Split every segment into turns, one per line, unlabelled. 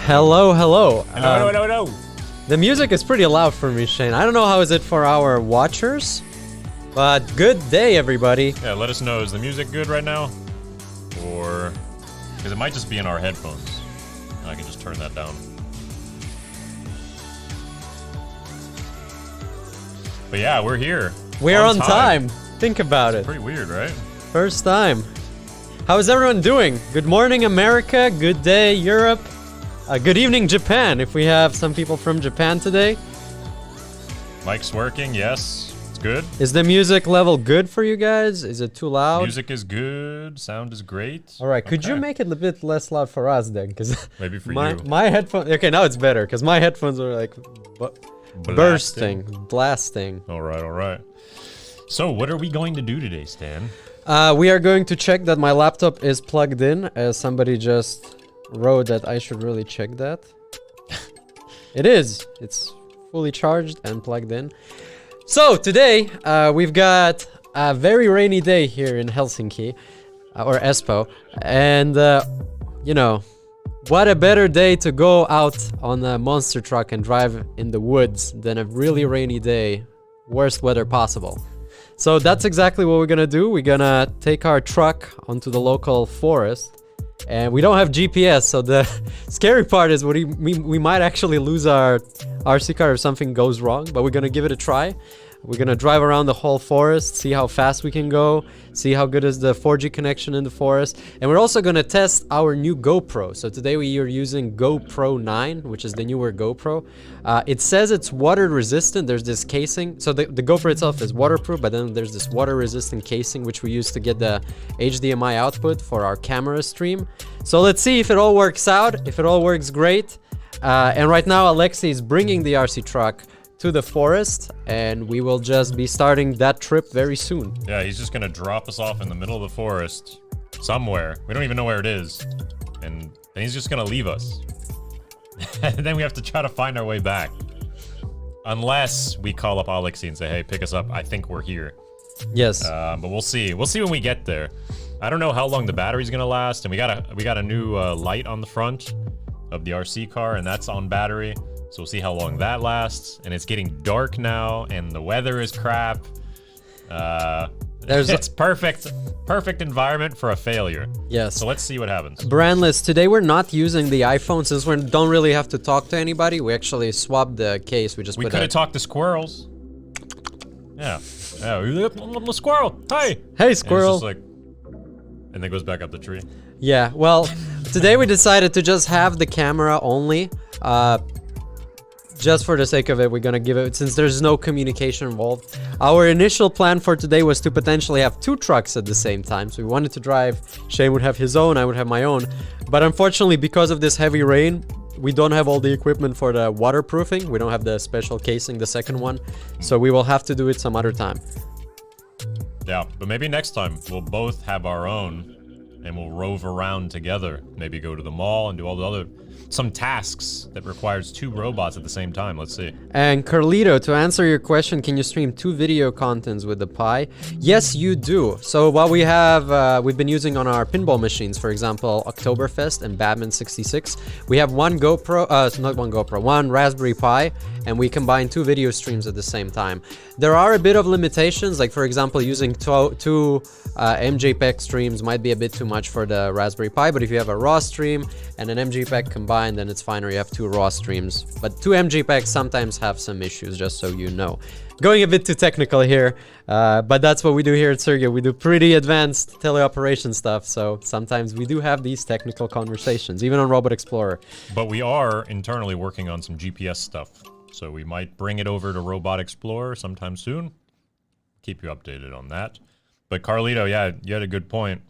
Hello, hello.
Hello.
The music is pretty loud for me, Shane. I don't know how is it for our watchers, but good day, everybody.
Yeah, let us know. Is the music good right now? Or... because it might just be in our headphones. And I can just turn that down. But yeah, we're here.
We're on time. Think about it.
Pretty weird, right?
First time. How is everyone doing? Good morning, America. Good day, Europe. Good evening, Japan, if we have some people from Japan today.
Mic's working, yes. It's good.
Is the music level good for you guys? Is it too loud?
Music is good. Sound is great.
All right, could you make it a bit less loud for us then? Because
maybe for
my,
you.
My headphones... Okay, now it's better, because my headphones are like... bursting, blasting.
All right. So, what are we going to do today, Stan?
We are going to check that my laptop is plugged in, as somebody just wrote that I should really check that. It is. It's fully charged and plugged in. So, today, we've got a very rainy day here in Helsinki, or Espoo, and, you know, what a better day to go out on a monster truck and drive in the woods than a really rainy day, worst weather possible. So that's exactly what we're gonna do. We're gonna take our truck onto the local forest, and we don't have GPS, so the scary part is we might actually lose our RC car if something goes wrong, but we're gonna give it a try. We're gonna drive around the whole forest, see how fast we can go, see how good is the 4G connection in the forest, and we're also gonna test our new GoPro. So today we are using GoPro 9, which is the newer GoPro. It says it's water resistant. There's this casing. So the GoPro itself is waterproof, but then there's this water resistant casing which we use to get the HDMI output for our camera stream. So let's see if it all works out, if it all works great. And right now Alexei is bringing the RC truck to the forest, and we will just be starting that trip very soon.
Yeah, he's just gonna drop us off in the middle of the forest somewhere. We don't even know where it is, and then he's just gonna leave us. And then we have to try to find our way back, unless we call up Alexei and say, hey, pick us up, I think we're here.
Yes.
But we'll see when we get there. I don't know how long the battery's gonna last, and we got a new light on the front of the RC car, and that's on battery. So we'll see how long that lasts. And it's getting dark now, and the weather is crap. It's perfect environment for a failure.
Yes.
So let's see what happens.
Brandless, today we're not using the iPhone since we don't really have to talk to anybody. We actually swapped the case. We could
have talked to squirrels. Yeah. The squirrel. Hi.
Hey, squirrel.
And it's just like, and then goes back up the tree.
Yeah. Well, today we decided to just have the camera only. Just for the sake of it, we're gonna give it, since there's no communication involved. Our initial plan for today was to potentially have two trucks at the same time. So we wanted to drive, Shane would have his own, I would have my own. But unfortunately, because of this heavy rain, we don't have all the equipment for the waterproofing. We don't have the special casing, the second one. So we will have to do it some other time.
Yeah, but maybe next time we'll both have our own and we'll rove around together. Maybe go to the mall and do all the other... some tasks that requires two robots at the same time. Let's see. And
Carlito, to answer your question, can you stream two video contents with the Pi? Yes, you do. So what we have, we've been using on our pinball machines, for example, Oktoberfest and Batman 66. We have one Raspberry Pi, and we combine two video streams at the same time. There are a bit of limitations, like for example, using two MJPEG streams might be a bit too much for the Raspberry Pi, but if you have a RAW stream and an MJPEG combined, then it's fine, or you have two RAW streams. But two MJPEGs sometimes have some issues, just so you know. Going a bit too technical here, but that's what we do here at Sergio. We do pretty advanced teleoperation stuff, so sometimes we do have these technical conversations, even on Robot Explorer.
But we are internally working on some GPS stuff, so we might bring it over to Robot Explorer sometime soon. Keep you updated on that. But Carlito, yeah, you had a good point.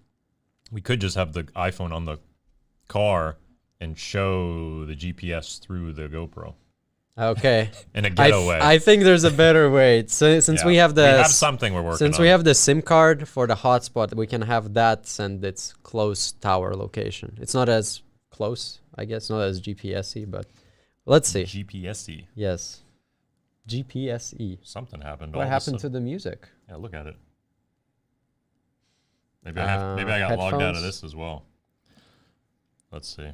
We could just have the iPhone on the car and show the GPS through the GoPro.
Okay.
In a getaway.
I think there's a better way. So since we have
something we're working on.
Since we have the SIM card for the hotspot, we can have that send its close tower location. It's not as close, I guess, not as GPS-y, but let's see.
GPS-y.
Yes. GPS-y.
Something happened.
What happened to the music?
Yeah, look at it. Maybe I got logged out of this as well. Let's see.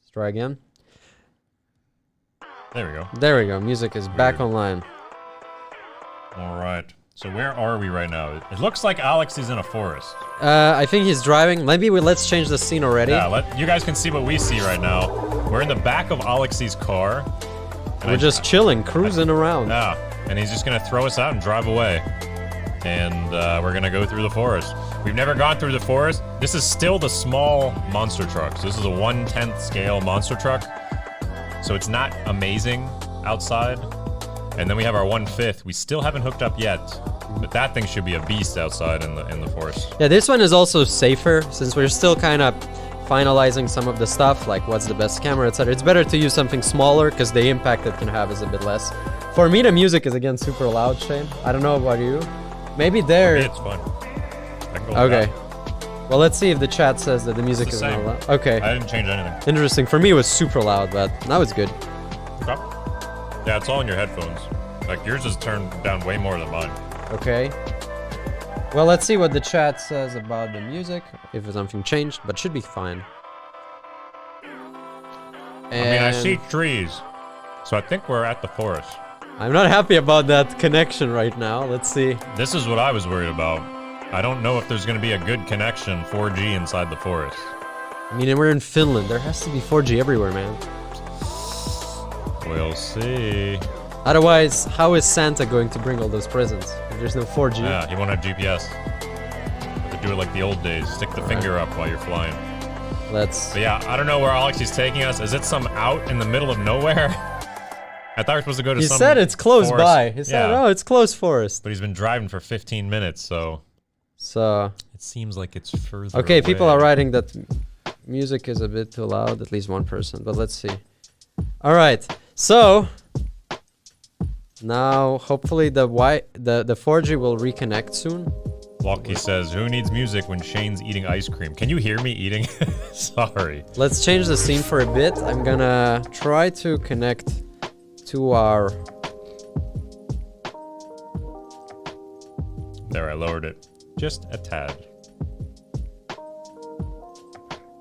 Let's try again.
There we go.
There we go. Music is back online.
All right. So where are we right now? It looks like Alex is in a forest.
I think he's driving. Maybe let's change the scene already.
Yeah, you guys can see what we see right now. We're in the back of Alex's car.
We're just chilling, cruising around.
Yeah, and he's just gonna throw us out and drive away. And we're gonna go through the forest. We've never gone through the forest. This is still the small monster truck. So this is a 1/10 scale monster truck. So it's not amazing outside. And then we have our 1/5. We still haven't hooked up yet, but that thing should be a beast outside in the forest.
Yeah, this one is also safer since we're still kind of finalizing some of the stuff, like what's the best camera, etc. It's better to use something smaller because the impact it can have is a bit less. For me, the music is again super loud, Shane. I don't know about you. Maybe there.
For me, it's fun. I can go with
Okay.
that.
Well, let's see if the chat says that the music
It's
is
the
not
same.
loud. Okay.
I didn't change anything.
Interesting. For me, it was super loud, but now it's good.
Okay. Yeah, it's all in your headphones. Like yours is turned down way more than mine.
Okay. Well, let's see what the chat says about the music, if something changed, but should be fine.
I mean, I see trees, so I think we're at the forest.
I'm not happy about that connection right now. Let's see.
This is what I was worried about. I don't know if there's going to be a good connection 4G inside the forest.
I mean, we're in Finland. There has to be 4G everywhere, man.
We'll see.
Otherwise, how is Santa going to bring all those presents if there's no 4G?
Yeah, he won't have GPS. Have to do it like the old days. Stick the finger up while you're flying.
Let's...
But yeah, I don't know where Alex is taking us. Is it some out in the middle of nowhere? I thought we were supposed to go to some
He said it's close
forest.
by. He said,
Yeah.
oh, it's close forest.
But he's been driving for 15 minutes, so...
So...
It seems like it's further
Okay,
away.
people are writing that music is a bit too loud, at least one person, but let's see. Alright, so... Now, hopefully the 4G will reconnect soon.
Walkie says, who needs music when Shane's eating ice cream? Can you hear me eating? Sorry.
Let's change the scene for a bit. I'm gonna try to connect to our...
There, I lowered it. Just a tad.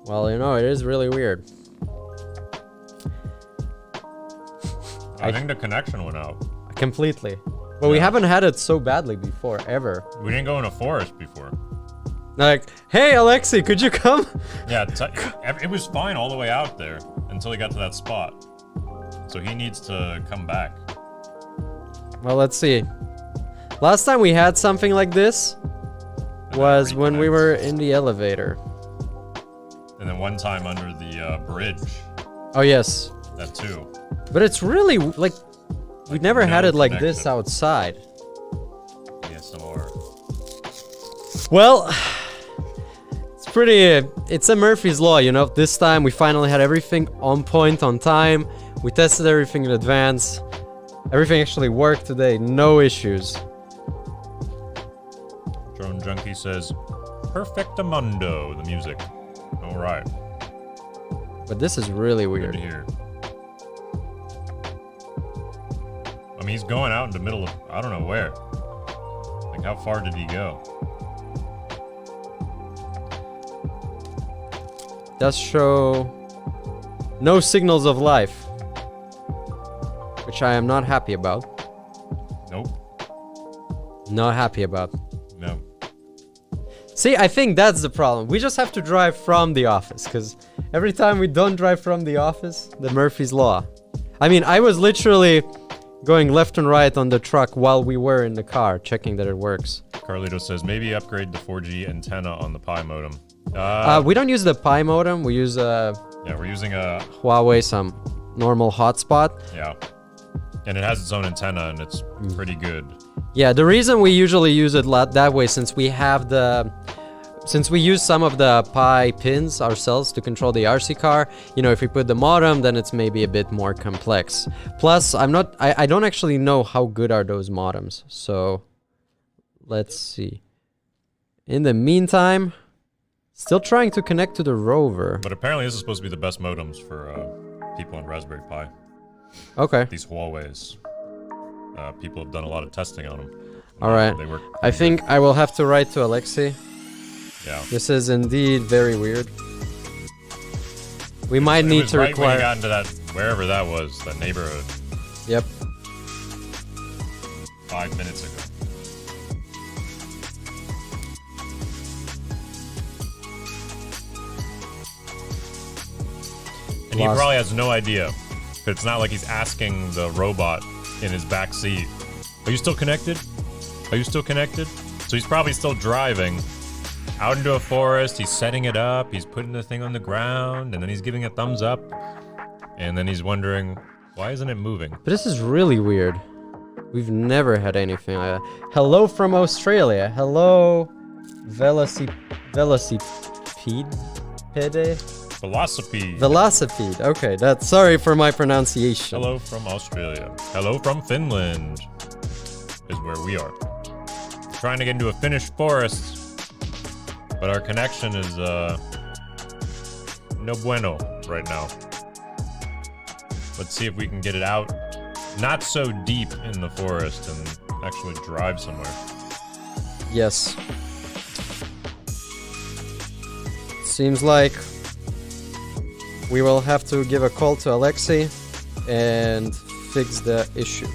Well, you know, it is really weird.
I think the connection went out.
Completely. But we
Yeah.
haven't had it so badly before, ever.
We didn't go in a forest before.
Like, hey, Alexei, could you come?
Yeah, it was fine all the way out there until he got to that spot. So he needs to come back.
Well, let's see. Last time we had something like this was when we were in the elevator.
And then one time under the bridge.
Oh, yes.
That too.
But it's really, like, we never had
no
it like this
connection.
outside.
ASMR.
Well, it's pretty, it's a Murphy's Law, you know? This time we finally had everything on point, on time. We tested everything in advance. Everything actually worked today, no issues.
Drone Junkie says, Perfectamundo, the music. Alright.
But this is really
Good
weird.
to hear. I mean, he's going out in the middle of, I don't know where. Like, how far did he go?
Does show no signals of life, which I am not happy about.
Nope.
Not happy about.
No.
See, I think that's the problem. We just have to drive from the office, because every time we don't drive from the office, the Murphy's Law. I mean, I was literally going left and right on the truck while we were in the car, checking that it works.
Carlito says, maybe upgrade the 4G antenna on the Pi modem.
We don't use the Pi modem, we use
Yeah, we're using a...
Huawei, some normal hotspot.
Yeah. And it has its own antenna, and it's pretty good.
Yeah, the reason we usually use it that way, since we have the... Since we use some of the Pi pins ourselves to control the RC car, you know, if we put the modem, then it's maybe a bit more complex. Plus, I don't actually know how good are those modems, so let's see. In the meantime, still trying to connect to the rover.
But apparently this is supposed to be the best modems for people on Raspberry Pi.
Okay.
These Huawei's. People have done a lot of testing on them.
All right.
They work
I think I will have to write to Alexei.
Yeah.
This is indeed very weird. We might need to
right when you
require.
got into that, wherever that was, that neighborhood,
Yep.
5 minutes ago. And he
Lost.
probably has no idea. But it's not like he's asking the robot in his back seat, "Are you still connected? Are you still connected?" So he's probably still driving out into a forest. He's setting it up. He's putting the thing on the ground, and then he's giving a thumbs up. And then he's wondering, why isn't it moving?
But this is really weird. We've never had anything like that. Hello from Australia. Hello, Velocipede.
Velocipede.
Velocipede. Okay, that's sorry for my pronunciation.
Hello from Australia. Hello from Finland is where we are. Trying to get into a Finnish forest, but our connection is no bueno right now. Let's see if we can get it out, not so deep in the forest, and actually drive somewhere.
Yes. Seems like we will have to give a call to Alexei and fix the issue.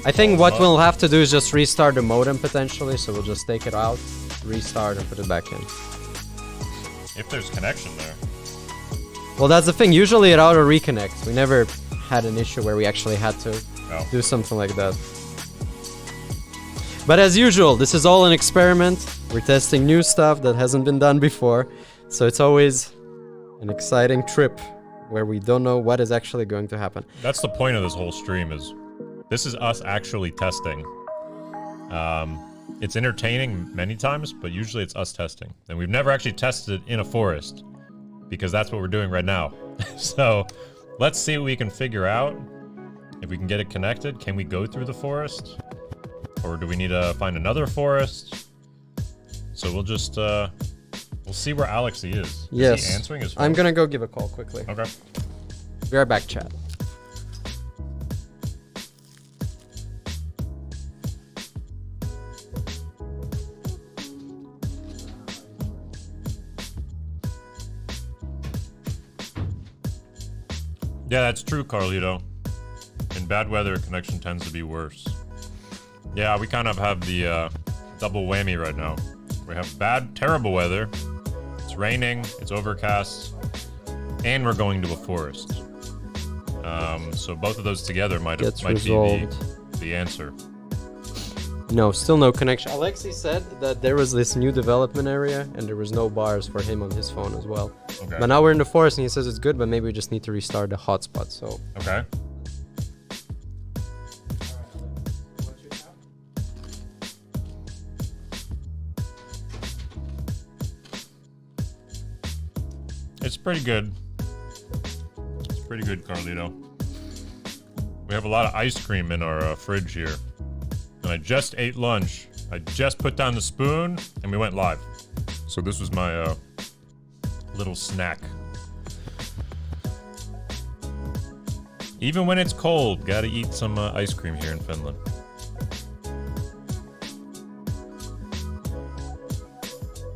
I think what we'll have to do is just restart the modem potentially, so we'll just take it out, restart, and put it back in.
If there's connection there.
Well, that's the thing. Usually it auto reconnects. We never had an issue where we actually had to do something like that. But as usual, this is all an experiment. We're testing new stuff that hasn't been done before. So it's always an exciting trip where we don't know what is actually going to happen.
That's the point of this whole stream is, this is us actually testing. It's entertaining many times, but usually it's us testing. And we've never actually tested in a forest, because that's what we're doing right now. So let's see what we can figure out. If we can get it connected, can we go through the forest? Or do we need to find another forest? So we'll just, we'll see where Alexei is.
Yes.
Is he answering his phone?
I'm gonna go give a call quickly.
Okay.
Be right back, chat.
Yeah, that's true, Carlito. In bad weather, connection tends to be worse. Yeah, we kind of have the double whammy right now. We have bad, terrible weather. It's raining, it's overcast, and we're going to a forest. So both of those together might be the answer.
No, still no connection. Alexei said that there was this new development area and there was no bars for him on his phone as well.
Okay.
But now we're in the forest and he says it's good, but maybe we just need to restart the hotspot, so.
Okay. It's pretty good. It's pretty good, Carlito. We have a lot of ice cream in our fridge here. And I just ate lunch. I just put down the spoon and we went live. So this was my little snack. Even when it's cold, gotta eat some ice cream here in Finland.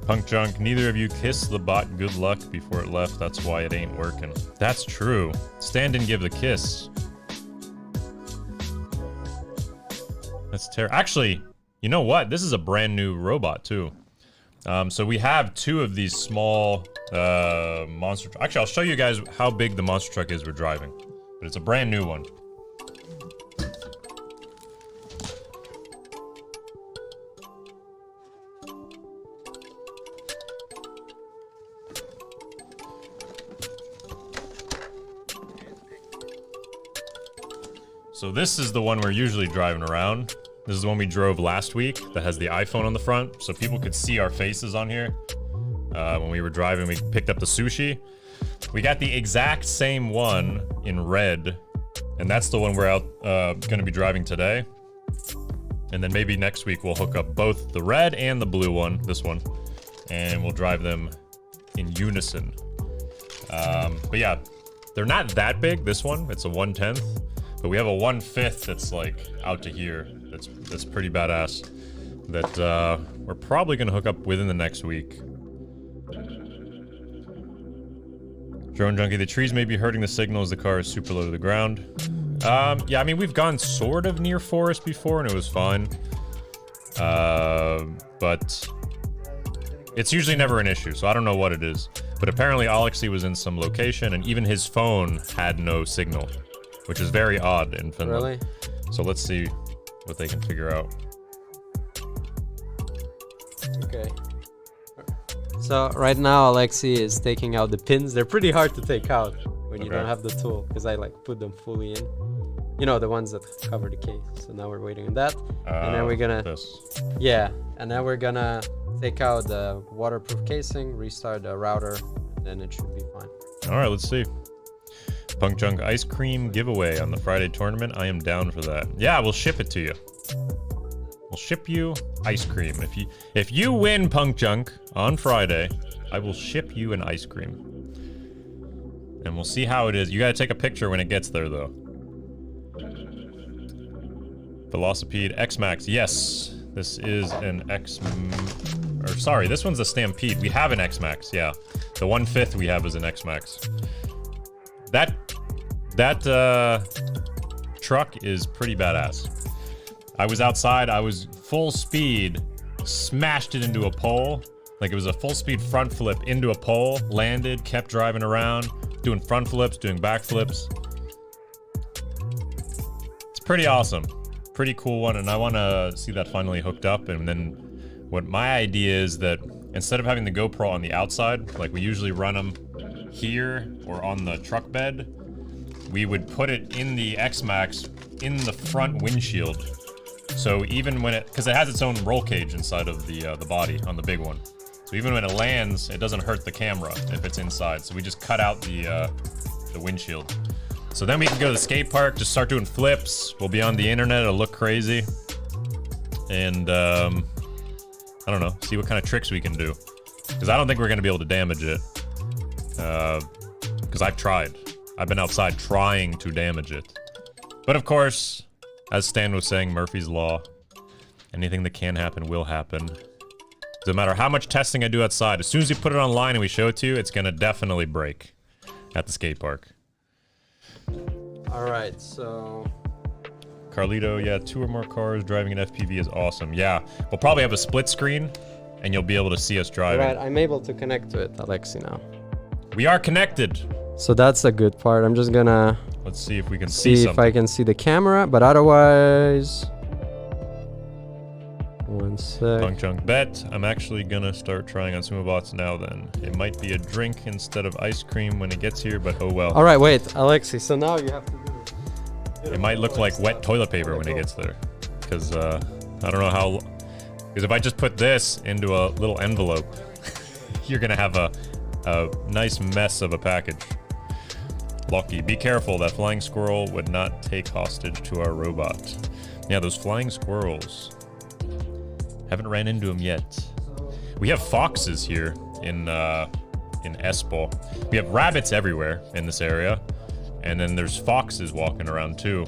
Punk Junk, neither of you kissed the bot good luck before it left. That's why it ain't working. That's true. Stand and give the kiss. That's terrible. Actually, you know what? This is a brand new robot too. So we have two of these small monster trucks. Actually, I'll show you guys how big the monster truck is we're driving. But it's a brand new one. So this is the one we're usually driving around. This is the one we drove last week that has the iPhone on the front, so people could see our faces on here. When we were driving, we picked up the sushi. We got the exact same one in red, and that's the one we're out gonna be driving today. And then maybe next week we'll hook up both the red and the blue one, this one, and we'll drive them in unison. But yeah, they're not that big, this one, it's a 1/10. But we have a 1/5 that's like out to here. That's pretty badass. That we're probably gonna hook up within the next week. Drone Junkie, the trees may be hurting the signal as the car is super low to the ground. Yeah, I mean, we've gone sort of near forest before and it was fine. But it's usually never an issue, so I don't know what it is. But apparently Alexei was in some location and even his phone had no signal, which is very odd in Finland.
Really?
So let's see what they can figure out.
Okay. So right now Alexei is taking out the pins. They're pretty hard to take out when you don't have the tool, because I like put them fully in. You know, the ones that cover the case. So now we're waiting on that. And then we're gonna... Yeah, and then we're gonna take out the waterproof casing, restart the router, and then it should be fine.
Alright, let's see. Punk Junk ice cream giveaway on the Friday tournament. I am down for that. Yeah, we'll ship it to you. We'll ship you ice cream. If you win Punk Junk on Friday, I will ship you an ice cream. And we'll see how it is. You gotta take a picture when it gets there, though. Velocipede X-Max. Yes, this is an sorry, this one's a Stampede. We have an X-Max, yeah. The 1/5 we have is an X-Max. That truck is pretty badass. I was outside, I was full speed, smashed it into a pole. Like it was a full speed front flip into a pole, landed, kept driving around, doing front flips, doing back flips. It's pretty awesome. Pretty cool one, and I want to see that finally hooked up. And then what my idea is that instead of having the GoPro on the outside, like we usually run them here or on the truck bed, we would put it in the X-Max in the front windshield. So even when because it has its own roll cage inside of the body on the big one. So even when it lands, it doesn't hurt the camera if it's inside. So we just cut out the windshield. So then we can go to the skate park, just start doing flips. We'll be on the internet, it'll look crazy. And, I don't know, see what kind of tricks we can do. Because I don't think we're going to be able to damage it. Because I've tried. I've been outside trying to damage it. But of course, as Stan was saying, Murphy's Law. Anything that can happen will happen. No matter how much testing I do outside, as soon as you put it online and we show it to you, it's going to definitely break at the skate park.
Alright, so...
Carlito, yeah, 2 or more cars driving an FPV is awesome. Yeah, we'll probably have a split screen, and you'll be able to see us driving.
Alright, I'm able to connect to it, Alexei, now.
We are connected!
So that's a good part. I'm just gonna...
Let's see if we can see something.
if I can see the camera, but otherwise... One sec.
Punk Junk bet. I'm actually gonna start trying on Sumo Bots now then. It might be a drink instead of ice cream when it gets here, but oh well.
Alright, wait, Alexei, so now you have to do it.
It might look like wet toilet paper when it gets there. Because, I don't know how... Because if I just put this into a little envelope, you're gonna have a nice mess of a package. Lucky, be careful, that flying squirrel would not take hostage to our robot. Yeah, those flying squirrels. Haven't ran into them yet. We have foxes here in Espoo. We have rabbits everywhere in this area. And then there's foxes walking around too.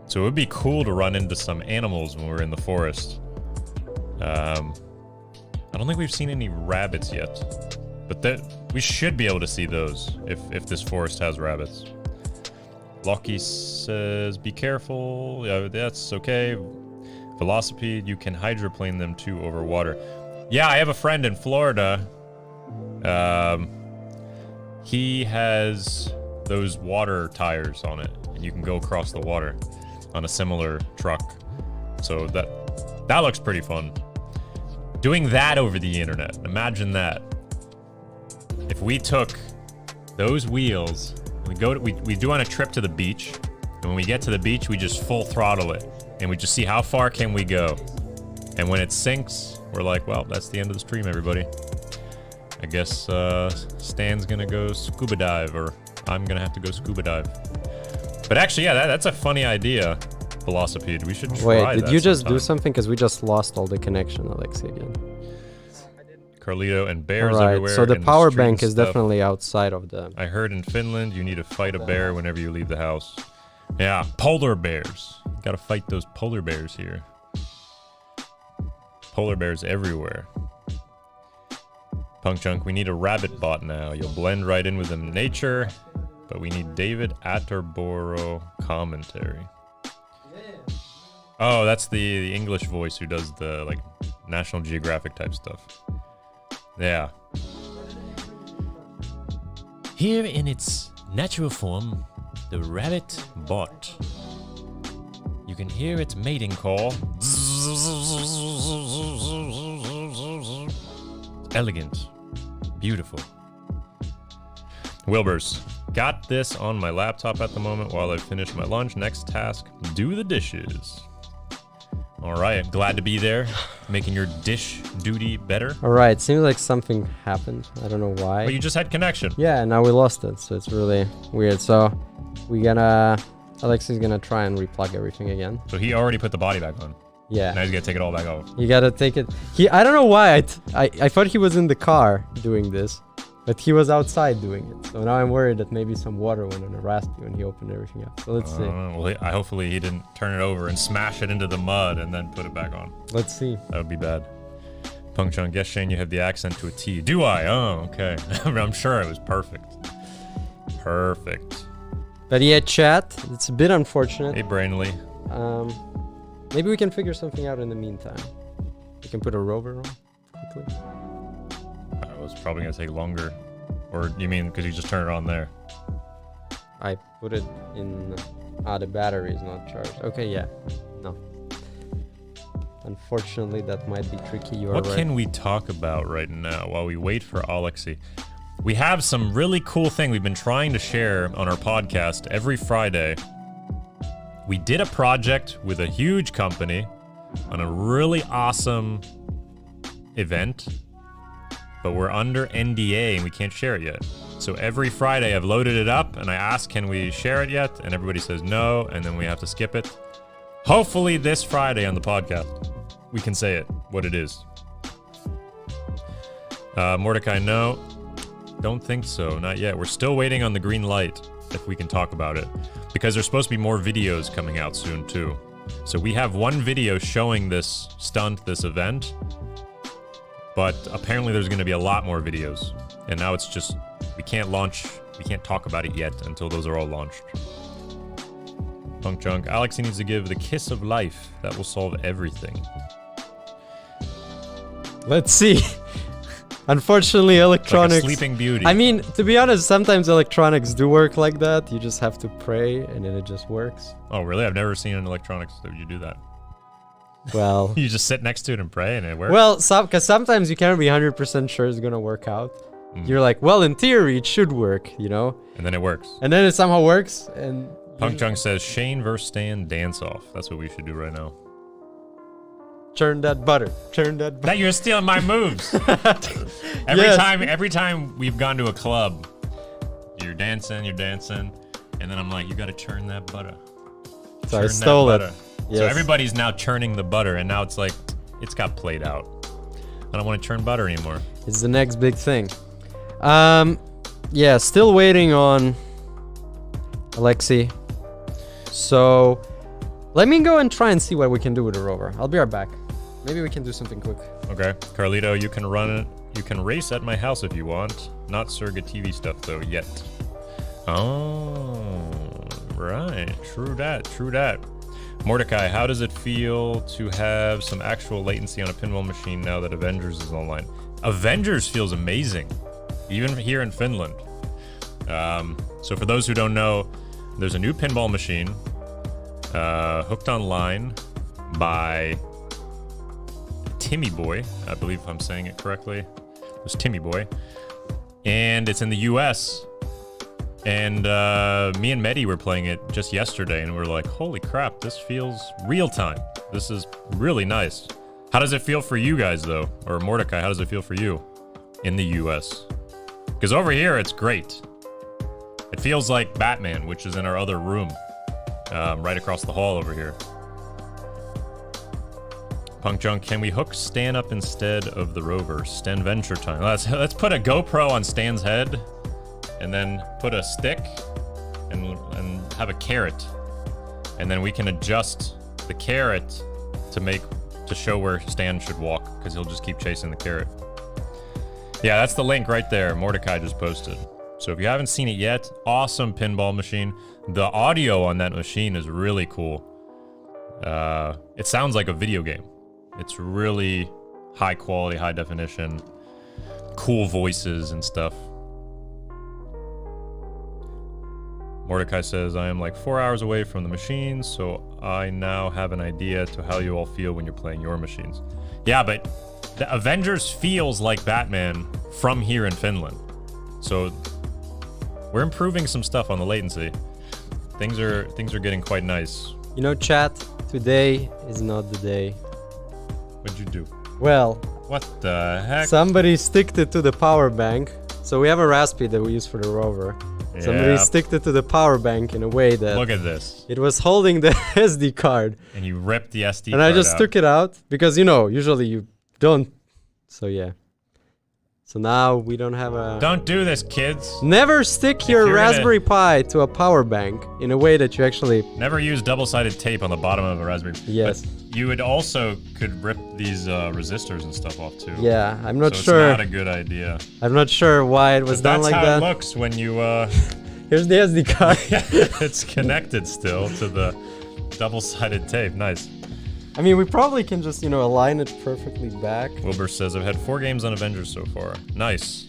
So it would be cool to run into some animals when we're in the forest. I don't think we've seen any rabbits yet. But we should be able to see those if this forest has rabbits. Lucky says, be careful. Yeah, that's okay. Velocipede, you can hydroplane them too over water. Yeah, I have a friend in Florida. He has those water tires on it, and you can go across the water on a similar truck. So that looks pretty fun. Doing that over the internet, imagine that. If we took those wheels, we do on a trip to the beach, and when we get to the beach, we just full throttle it. And we just see how far can we go. And when it sinks, we're like, well, that's the end of the stream, everybody. I guess Stan's gonna go scuba dive, or I'm gonna have to go scuba dive. But actually, yeah, that's a funny idea, Velocipede. We should try that.
Wait, did you just
sometime.
do something? Because we just lost all the connection, Alexei, again.
Carlito and bears
Alright,
everywhere.
so the
and
power
street
bank is
stuff.
definitely outside of the...
I heard in Finland you need to fight a bear whenever you leave the house. Yeah, polar bears. You gotta fight those polar bears here. Polar bears everywhere. Punk Junk, we need a rabbit bot now. You'll blend right in with them nature, but we need David Attenborough commentary. Oh, that's the English voice who does the like National Geographic type stuff. Yeah. Here in its natural form, the rabbit bot. You can hear its mating call. Elegant. Beautiful. Wilbur's. Got this on my laptop at the moment while I finish my lunch. Next task, do the dishes. All right, glad to be there, making your dish duty better.
All right, seems like something happened. I don't know why.
But you just had connection.
Yeah, now we lost it, so it's really weird. So Alexi's gonna try and replug everything again.
So he already put the body back on.
Yeah.
Now he's gonna take it all back off.
You gotta take it. I don't know why. I thought he was in the car doing this, but he was outside doing it. So now I'm worried that maybe some water went on a raspy when he opened everything up. So let's see.
Well, hopefully he didn't turn it over and smash it into the mud and then put it back on.
Let's see.
That would be bad. Punk Chunk, guess Shane, you have the accent to a T. Do I? Oh, okay. I'm sure it was perfect. Perfect.
But yeah, chat. It's a bit unfortunate.
Hey, Brainly.
Maybe we can figure something out in the meantime. We can put a rover on quickly.
It was probably gonna take longer. Or you mean because you just turn it on there?
I put it in. The battery is not charged. Okay, yeah. No. Unfortunately, that might be tricky. You are right.
What can we talk about right now while we wait for Alexei? We have some really cool thing we've been trying to share on our podcast every Friday. We did a project with a huge company on a really awesome event, but we're under NDA and we can't share it yet. So every Friday I've loaded it up and I ask, can we share it yet? And everybody says no, and then we have to skip it. Hopefully this Friday on the podcast, we can say it, what it is. Mordecai, no. Don't think so, not yet. We're still waiting on the green light, if we can talk about it. Because there's supposed to be more videos coming out soon, too. So we have one video showing this stunt, this event. But apparently there's going to be a lot more videos. And now it's just, we can't talk about it yet until those are all launched. Punk Junk, Alex needs to give the kiss of life. That will solve everything.
Let's see. Unfortunately, electronics...
Like a sleeping beauty.
I mean, to be honest, sometimes electronics do work like that. You just have to pray, and then it just works.
Oh, really? I've never seen in electronics that you do that.
Well...
You just sit next to it and pray, and it works?
Well, because sometimes you can't be 100% sure it's gonna work out. You're like, well, in theory, it should work, you know?
And then it works.
And then it somehow works, and...
Punk Junk says, Shane versus Stan dance-off. That's what we should do right now.
Churn that butter. Churn that butter.
That you're stealing my moves. Every time we've gone to a club, you're dancing, and then I'm like, you gotta churn that butter.
So I stole it.
Yes. So everybody's now churning the butter, and now it's like, it's got played out. I don't want to churn butter anymore.
It's the next big thing. Yeah, still waiting on Alexei. So let me go and try and see what we can do with the rover. I'll be right back. Maybe we can do something quick.
Okay, Carlito, you can run it. You can race at my house if you want. Not Surrogate TV stuff though yet. Oh, right. True that. Mordecai, how does it feel to have some actual latency on a pinball machine now that Avengers is online? Avengers feels amazing, even here in Finland. So for those who don't know, there's a new pinball machine hooked online by Timmy Boy, I believe if I'm saying it correctly. It's Timmy Boy. And it's in the US. And me and Mehdi were playing it just yesterday, and we were like, holy crap, this feels real time. This is really nice. How does it feel for you guys, though? Or Mordecai, how does it feel for you in the US? Because over here, it's great. It feels like Batman, which is in our other room, right across the hall over here. Punk Junk, can we hook Stan up instead of the rover? Stan Venture time. Let's put a GoPro on Stan's head, and then put a stick, and have a carrot, and then we can adjust the carrot to show where Stan should walk, because he'll just keep chasing the carrot. Yeah, that's the link right there. Mordecai just posted. So if you haven't seen it yet, awesome pinball machine. The audio on that machine is really cool. It sounds like a video game. It's really high quality, high definition, cool voices and stuff. Mordecai says, I am like 4 hours away from the machines, so I now have an idea to how you all feel when you're playing your machines. Yeah, but the Avengers feels like Batman from here in Finland. So we're improving some stuff on the latency. Things are getting quite nice.
You know, chat, today is not the day.
What'd you do?
Well,
what the heck?
Somebody sticked it to the power bank. So we have a Raspberry that we use for the rover. Yeah. Somebody sticked it to the power bank in a way that...
Look at this.
It was holding the SD card.
And you ripped the SD card
And I just
out.
took it out because, you know, usually you don't. So yeah. So now we don't have a...
Don't do this, kids.
Never stick your Raspberry Pi to a power bank in a way that you actually...
Never use double-sided tape on the bottom of a Raspberry.
Yes.
But you would also could rip these resistors and stuff off too.
Yeah, I'm not
so
sure.
It's not a good idea.
I'm not sure why it was done like that.
That's how it looks when you...
Here's the SD card.
It's connected still to the double-sided tape. Nice.
I mean, we probably can just, you know, align it perfectly back.
Wilbur says, I've had 4 games on Avengers so far. Nice.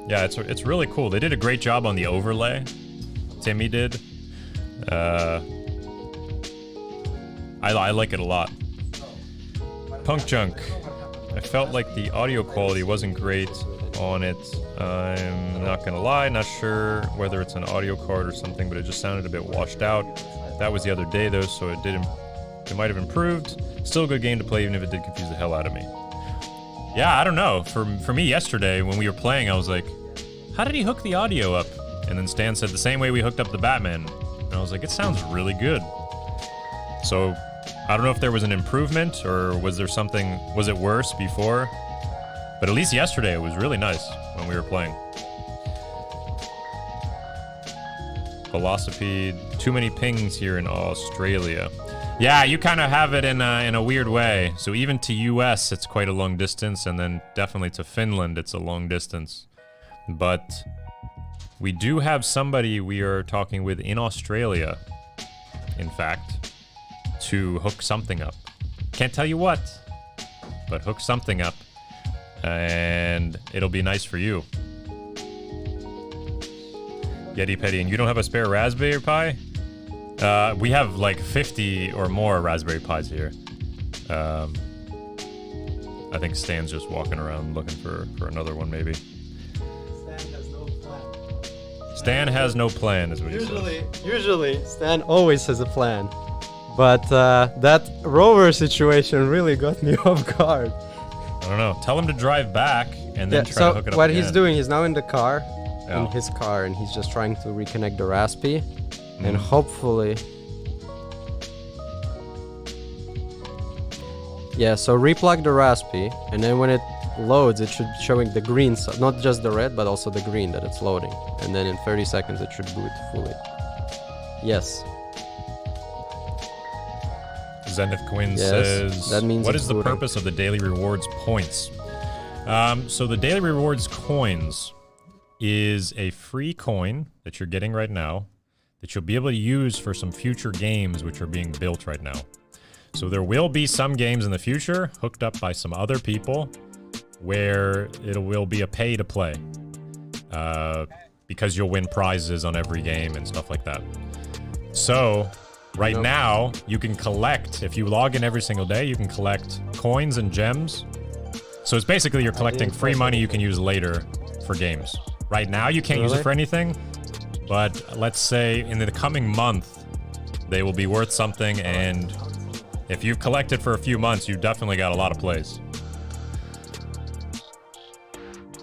Yeah, it's really cool. They did a great job on the overlay. Timmy did. I like it a lot. Punk Junk. I felt like the audio quality wasn't great on it. I'm not gonna lie, not sure whether it's an audio card or something, but it just sounded a bit washed out. That was the other day though, so it might have improved. Still a good game to play, even if it did confuse the hell out of me. Yeah, I don't know. For me yesterday, when we were playing, I was like, how did he hook the audio up? And then Stan said the same way we hooked up the Batman. And I was like, it sounds really good. So, I don't know if there was an improvement, or was there something, was it worse before? But at least yesterday, it was really nice when we were playing. Philosophy, too many pings here in Australia. Yeah, you kind of have it in a weird way. So even to US, it's quite a long distance, and then definitely to Finland, it's a long distance. But we do have somebody we are talking with in Australia, in fact, to hook something up. Can't tell you what, but hook something up, and it'll be nice for you. Yeti Petty, and you don't have a spare Raspberry Pi? We have like 50 or more Raspberry Pis here. I think Stan's just walking around looking for another one, maybe.
Stan has no plan.
Stan has no plan, is what he says.
Usually, Stan always has a plan. But that rover situation really got me off guard.
I don't know. Tell him to drive back and then try to hook it up
what
again.
he's doing, he's now in the car, in his car, and he's just trying to reconnect the Raspberry. And hopefully... Yeah, so replug the Raspberry, and then when it loads, it should be showing the green, not just the red, but also the green that it's loading. And then in 30 seconds, it should boot fully. Yes.
Zenith Quinn says,
that means
what is the
booting.
purpose of the daily rewards points? So the daily rewards coins is a free coin that you're getting right now that you'll be able to use for some future games which are being built right now. So there will be some games in the future hooked up by some other people where it will be a pay to play because you'll win prizes on every game and stuff like that. So right now you can collect, if you log in every single day, you can collect coins and gems. So it's basically you're collecting free money you can use later for games. Right now you can't use it for anything, but let's say in the coming month they will be worth something, and if you've collected for a few months, you've definitely got a lot of plays.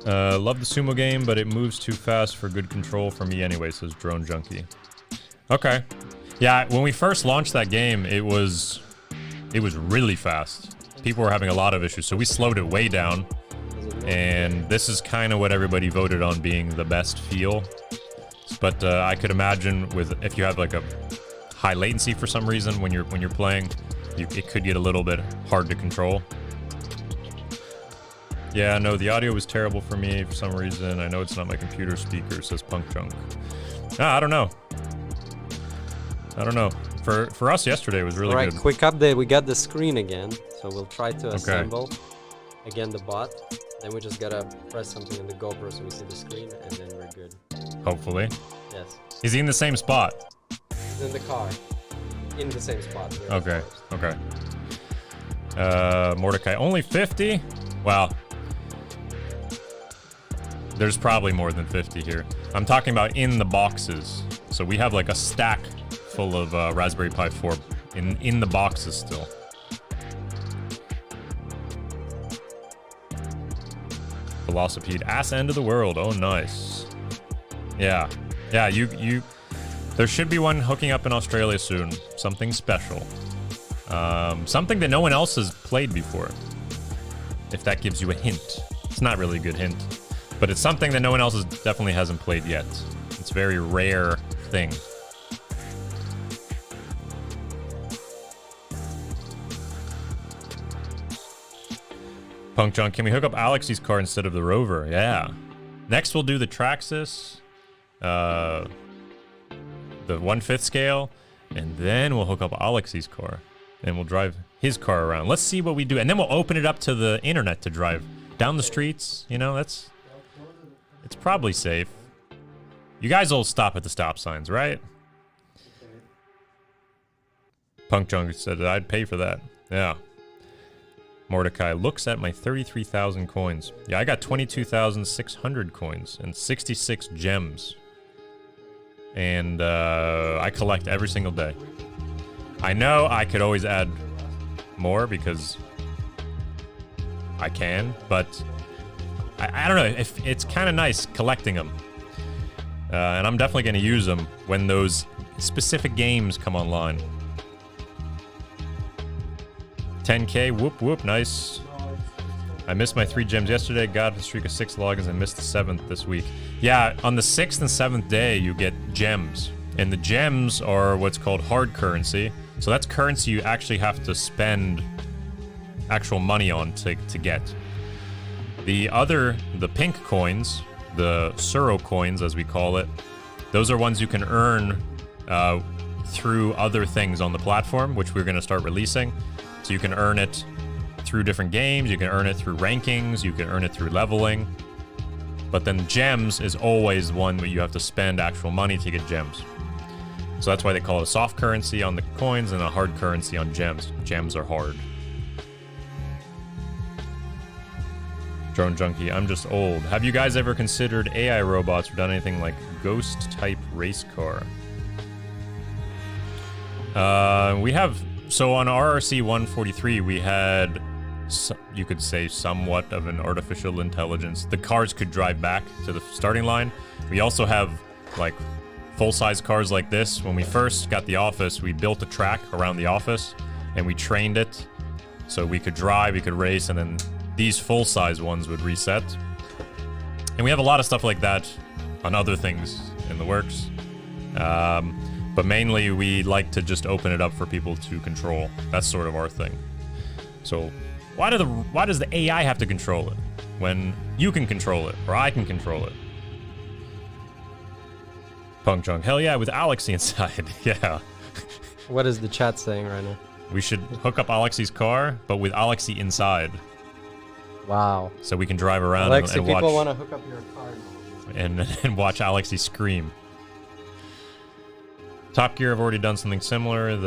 Love the sumo game, but it moves too fast for good control for me anyway, says Drone Junkie. Okay. Yeah, when we first launched that game, it was really fast. People were having a lot of issues, so we slowed it way down. And this is kind of what everybody voted on being the best feel. But I could imagine if you have like a high latency for some reason when you're playing, it could get a little bit hard to control. Yeah, no, the audio was terrible for me for some reason. I know it's not my computer speaker, says Punk Junk. I don't know. I don't know. For us yesterday, it was really good.
Alright, quick update. We got the screen again, so we'll try to assemble again the bot. Then we just gotta press something in the GoPro so we see the screen, and then we're good.
Hopefully.
Yes.
Is he in the same spot?
He's in the car. In the same spot.
Okay, okay. Mordecai, only 50? Wow. There's probably more than 50 here. I'm talking about in the boxes. So we have like a stack full of Raspberry Pi 4 in the boxes still. Velocipede, ass end of the world. Oh, nice. Yeah. Yeah, you... There should be one hooking up in Australia soon. Something special. Something that no one else has played before. If that gives you a hint. It's not really a good hint. But it's something that no one else definitely hasn't played yet. It's a very rare thing. Punk John, can we hook up Alex's car instead of the Rover? Yeah. Next we'll do the Traxxas, the 1/5 scale, and then we'll hook up Alex's car, and we'll drive his car around. Let's see what we do, and then we'll open it up to the internet to drive down the streets. You know, it's probably safe. You guys will stop at the stop signs, right? Punk Junk said that I'd pay for that. Yeah. Mordecai looks at my 33,000 coins. Yeah, I got 22,600 coins and 66 gems. And I collect every single day. I know I could always add more because I can, but I don't know. If it's kind of nice collecting them. And I'm definitely going to use them when those specific games come online. 10K, whoop whoop, nice. I missed my 3 gems yesterday, got a streak of 6 logins, and missed the 7th this week. Yeah, on the 6th and 7th day, you get gems. And the gems are what's called hard currency. So that's currency you actually have to spend actual money on to get. The pink coins, the Suro coins as we call it, those are ones you can earn through other things on the platform, which we're going to start releasing. So you can earn it through different games, you can earn it through rankings, you can earn it through leveling. But then gems is always one where you have to spend actual money to get gems. So that's why they call it a soft currency on the coins and a hard currency on gems. Gems are hard. Drone Junkie, I'm just old. Have you guys ever considered AI robots or done anything like Ghost-type race car? We have... So on RRC 143, we had, you could say, somewhat of an artificial intelligence. The cars could drive back to the starting line. We also have, like, full-size cars like this. When we first got the office, we built a track around the office, and we trained it so we could drive, we could race, and then these full-size ones would reset. And we have a lot of stuff like that on other things in the works. But mainly, we like to just open it up for people to control. That's sort of our thing. So, why does the AI have to control it when you can control it or I can control it? Punk Junk, hell yeah, with Alexi inside. Yeah.
What is the chat saying right now?
We should hook up Alexi's car, but with Alexi inside.
Wow.
So we can drive around
Alexi,
and watch.
people want to hook up your car now.
And watch Alexi scream. Top Gear have already done something similar to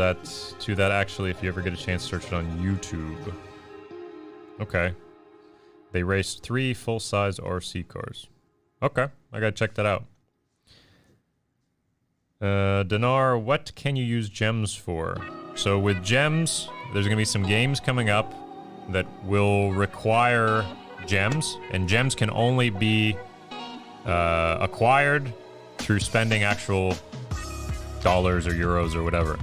that actually. If you ever get a chance, search it on YouTube. Okay. They raced 3 full-size RC cars. Okay, I gotta check that out. Dinar, what can you use gems for? So with gems, there's gonna be some games coming up that will require gems, and gems can only be acquired through spending actual dollars or euros or whatever.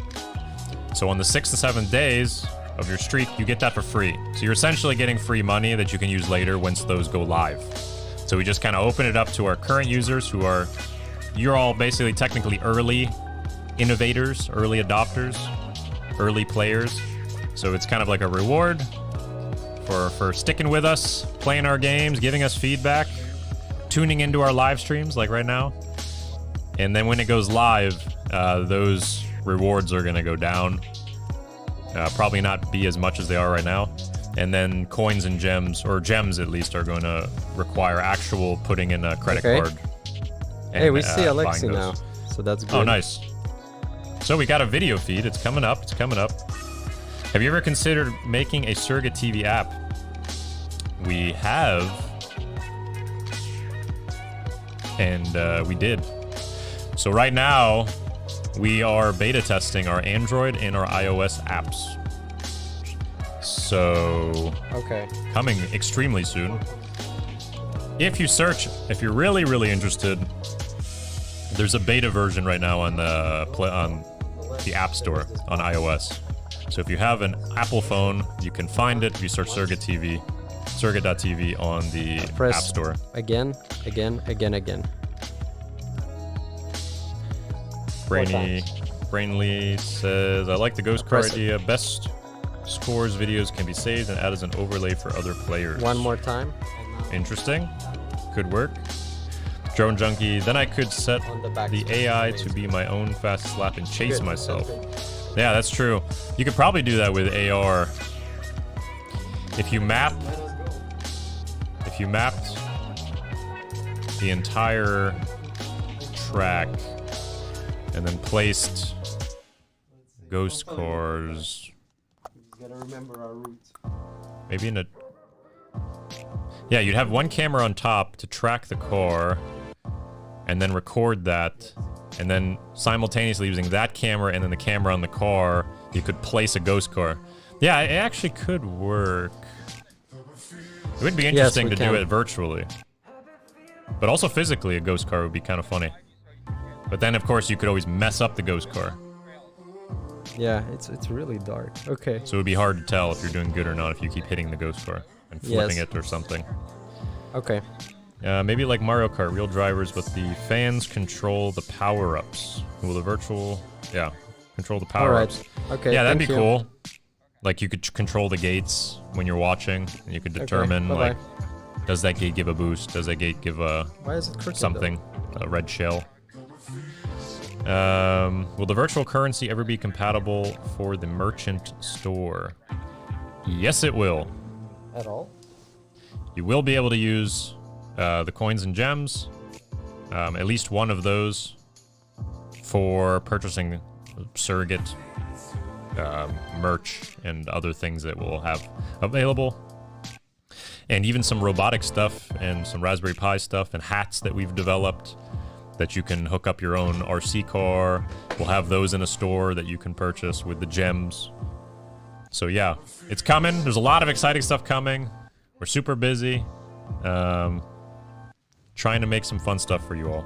So on the 6th to 7th days of your streak, you get that for free. So you're essentially getting free money that you can use later once those go live. So we just kind of open it up to our current users who are, you're all basically technically early innovators, early adopters, early players. So it's kind of like a reward for sticking with us, playing our games, giving us feedback, tuning into our live streams like right now. And then when it goes live, those rewards are gonna go down. Probably not be as much as they are right now. And then coins and gems, or gems at least, are going to require actual putting in a credit card.
Hey, we see
buying
Alexi
those.
now, so that's good.
Oh, nice. So we got a video feed. It's coming up. It's coming up. Have you ever considered making a Surrogate TV app? We have. And we did. So right now, we are beta testing our Android and our iOS apps. So, coming extremely soon. If you search, if you're really, really interested, there's a beta version right now on the App Store on iOS. So if you have an Apple phone, you can find it if you search Surrogate TV, surrogate.tv on the App Store.
Again.
Brainly says, I like the ghost car idea. Best scores videos can be saved and added as an overlay for other players.
One more time.
Interesting. Could work. Drone Junkie. Then I could set the AI to be my own fastest lap and chase myself. Yeah, that's true. You could probably do that with AR. If you mapped the entire track and then placed ghost cars.
Gotta remember our route.
Maybe in a... Yeah, you'd have one camera on top to track the car and then record that, and then simultaneously using that camera and then the camera on the car, you could place a ghost car. Yeah, it actually could work. It would be interesting to do it virtually. But also physically, a ghost car would be kind of funny. But then, of course, you could always mess up the ghost car.
Yeah, it's really dark. Okay.
So it would be hard to tell if you're doing good or not if you keep hitting the ghost car and flipping it or something.
Okay.
Maybe like Mario Kart, real drivers, but the fans control the power-ups. Will the virtual... Yeah, control the power-ups.
Alright. Okay,
yeah, that'd be cool. Like, you could control the gates when you're watching, and you could determine, like, does that gate give a boost? Does that gate give a...
Why is it crooked,
something? A red shell. Will the virtual currency ever be compatible for the merchant store? Yes, it will.
At all?
You will be able to use the coins and gems, at least one of those, for purchasing surrogate merch and other things that we'll have available. And even some robotic stuff and some Raspberry Pi stuff and hats that we've developed that you can hook up your own RC car. We'll have those in a store that you can purchase with the gems. So yeah, it's coming. There's a lot of exciting stuff coming. We're super busy. Trying to make some fun stuff for you all.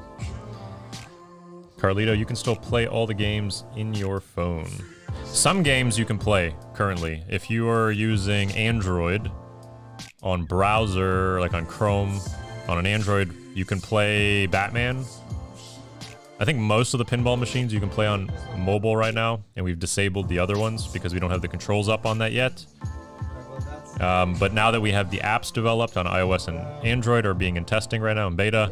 Carlito, you can still play all the games in your phone. Some games you can play currently. If you are using Android on browser, like on Chrome, on an Android, you can play Batman. I think most of the pinball machines you can play on mobile right now, and we've disabled the other ones because we don't have the controls up on that yet. But now that we have the apps developed on iOS and Android are being in testing right now in beta,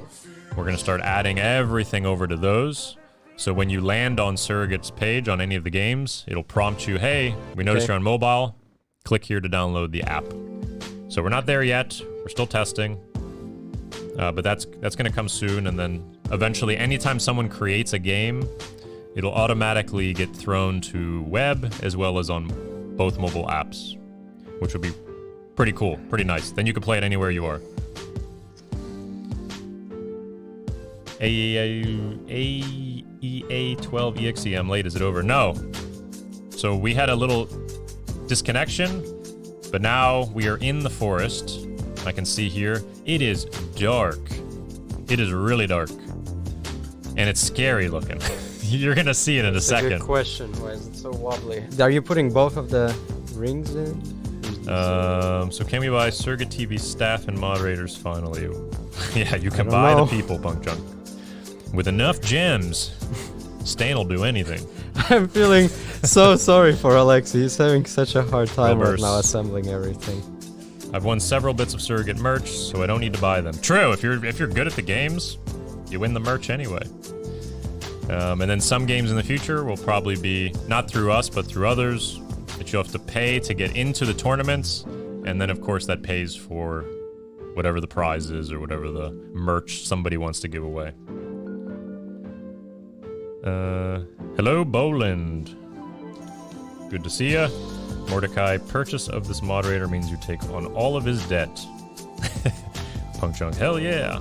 we're going to start adding everything over to those. So when you land on Surrogate's page on any of the games, it'll prompt you, hey, we noticed you're on mobile. Click here to download the app. So we're not there yet. We're still testing. But that's going to come soon, and then eventually anytime someone creates a game, it'll automatically get thrown to web as well as on both mobile apps, which would be pretty cool, pretty nice. Then you can play it anywhere you are. AEA12EXE, late, is it over? No. So we had a little disconnection, but now we are in the forest. I can see here. It is dark. It is really dark. And it's scary looking. You're gonna see it in a second.
Good question. Why is it so wobbly? Are you putting both of the rings in?
So can we buy Surrogate TV staff and moderators finally? Yeah, you can buy the people, Punk Junk. With enough gems, Stan will do anything.
I'm feeling so sorry for Alexi. He's having such a hard time right now assembling everything.
I've won several bits of surrogate merch, so I don't need to buy them. True, if you're good at the games, you win the merch anyway. And then some games in the future will probably be, not through us, but through others, that you'll have to pay to get into the tournaments, and then of course that pays for whatever the prize is or whatever the merch somebody wants to give away. Hello, Boland. Good to see ya. Mordecai, purchase of this moderator means you take on all of his debt. Punk Junk, hell yeah.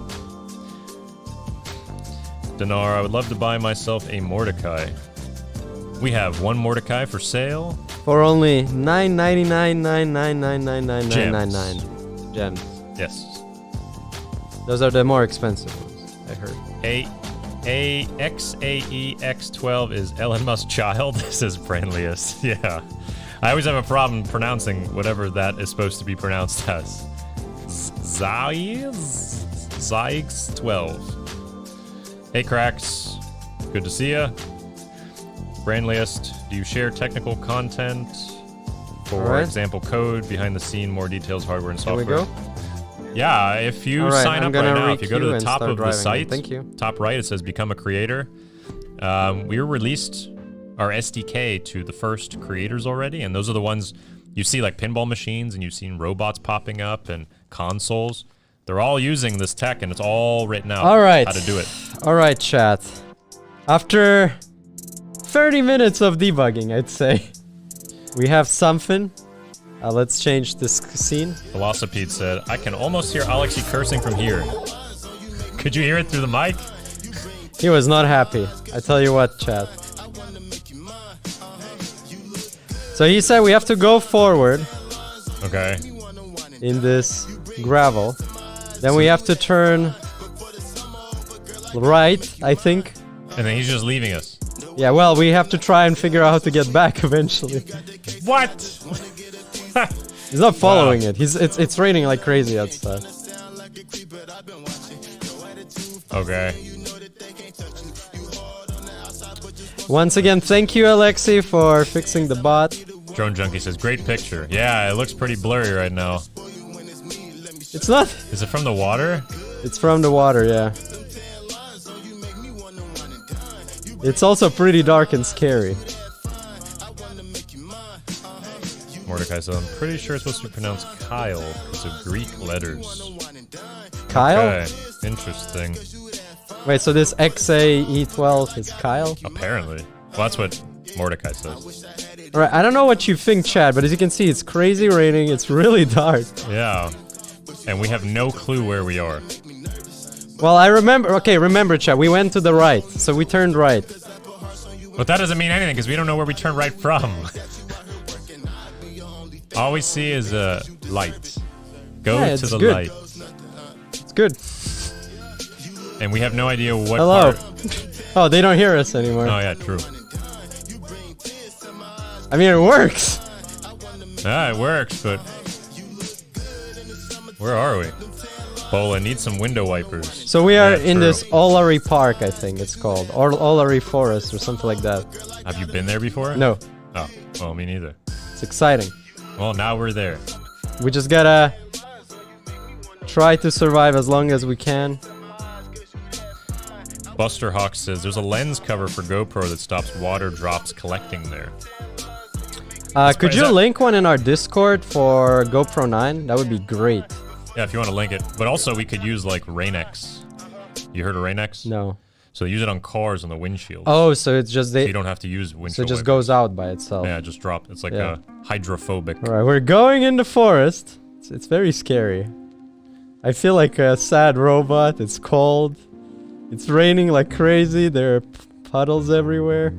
Dinar, I would love to buy myself a Mordecai. We have one Mordecai for sale.
For only $9.99 gems.
Yes.
Those are the more expensive ones, I heard.
XAEX12 is Elon Musk's child, says Friendliest. Yeah. I always have a problem pronouncing whatever that is supposed to be pronounced as. Zyx12. Hey Cracks, good to see ya. Friendliest, do you share technical content? For example, code, behind the scene, more details, hardware and software.
Here we go.
Yeah, if you sign up right now, if you go to the top of the site,
thank you.
top right, it says become a creator. We released our SDK to the first creators already, and those are the ones you see, like pinball machines, and you've seen robots popping up and consoles. They're all using this tech, and it's all written out how to do it.
All right, chat. After 30 minutes of debugging, I'd say, we have something. Let's change this scene.
Velocipede said, I can almost hear Alexei cursing from here. Could you hear it through the mic?
He was not happy. I tell you what, chat. So he said we have to go forward.
Okay.
In this gravel. Then we have to turn right, I think.
And then he's just leaving us.
Yeah, well, we have to try and figure out how to get back eventually.
What?
He's not following it. It's raining like crazy outside.
Okay.
Once again, thank you, Alexei, for fixing the bot.
Drone Junkie says, great picture. Yeah, it looks pretty blurry right now.
It's not.
Is it from the water?
It's from the water, yeah. It's also pretty dark and scary.
Mordecai said, I'm pretty sure it's supposed to be pronounced Kyle because of Greek letters.
Kyle?
Okay, interesting.
Wait, so this XAE12 is Kyle?
Apparently. Well, that's what Mordecai says.
Alright, I don't know what you think, Chad, but as you can see, it's crazy raining. It's really dark.
Yeah. And we have no clue where we are.
Well, I remember... Okay, remember, Chad, we went to the right, so we turned right.
But that doesn't mean anything, because we don't know where we turned right from. All we see is a light. Go to the light.
It's good.
And we have no idea what
Hello.
part.
Oh, they don't hear us anymore.
Oh, yeah, true.
I mean, it works.
Ah, it works, but... Where are we? Bola, need some window wipers.
So we are in this Olari Park, I think it's called. Or Olari Forest or something like that.
Have you been there before?
No.
Oh, well, me neither.
It's exciting.
Well, now we're there.
We just gotta try to survive as long as we can.
Buster Hawk says there's a lens cover for GoPro that stops water drops collecting there.
Could you link one in our Discord for GoPro 9? That would be great.
Yeah, if you want to link it. But also we could use like Rain-X. You heard of Rain-X?
No.
So they use it on cars on the windshield.
Oh, so it's just
so you don't have to use windshield
So it just
wipers.
goes out by itself.
Yeah, just drop. It's like a hydrophobic.
Alright, we're going in the forest. It's very scary. I feel like a sad robot. It's cold. It's raining like crazy. There are puddles everywhere.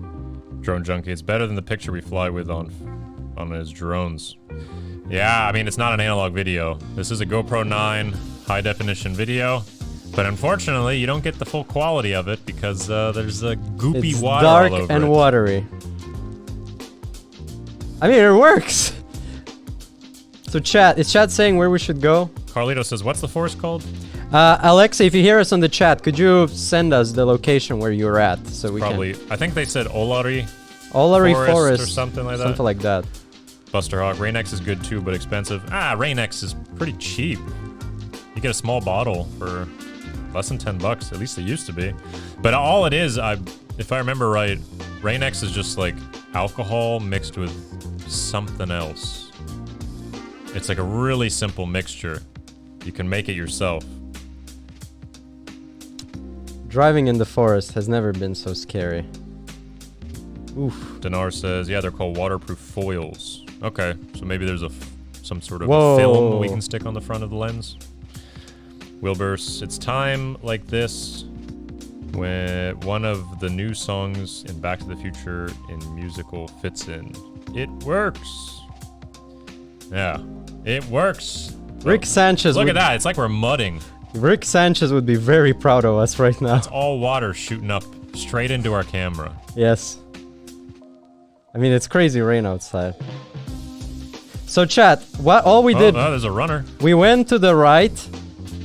Drone Junkie. It's better than the picture we fly with on his drones. Yeah, I mean, it's not an analog video. This is a GoPro 9 high definition video. But unfortunately, you don't get the full quality of it because there's a goopy water all over it.
It's dark and watery. I mean, it works. So chat, is chat saying where we should go?
Carlito says, what's the forest called?
Alexa, if you hear us on the chat, could you send us the location where you're at so we
Probably.
can...
I think they said Olari
Forest
or something like that.
Something like that.
Buster Hawk. Rain X is good too, but expensive. Ah, Rain X is pretty cheap. You get a small bottle for less than 10 bucks. At least it used to be. But all it is, if I remember right, Rain X is just like alcohol mixed with something else. It's like a really simple mixture. You can make it yourself.
Driving in the forest has never been so scary. Oof.
Dinar says, yeah, they're called waterproof foils. Okay, so maybe there's some sort of
Whoa.
film we can stick on the front of the lens. Wilburst, it's time like this when one of the new songs in Back to the Future in musical fits in. It works. Yeah, it works.
Rick Sanchez.
Look at that, it's like we're mudding.
Rick Sanchez would be very proud of us right now.
It's all water shooting up straight into our camera.
Yes. I mean, it's crazy rain outside. So chat, all we did,
Oh, there's a runner.
we went to the right,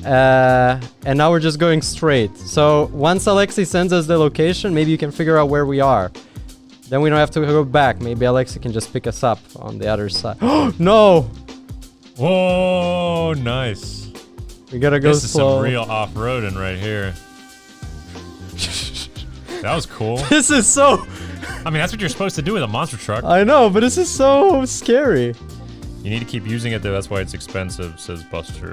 and now we're just going straight. So once Alexi sends us the location, maybe you can figure out where we are. Then we don't have to go back. Maybe Alexi can just pick us up on the other side. No!
Whoa, nice.
We gotta go
This is
slow.
some real off-roading right here. That was cool.
This is so...
I mean, that's what you're supposed to do with a monster truck.
I know, but this is so scary.
You need to keep using it though, that's why it's expensive, says Buster.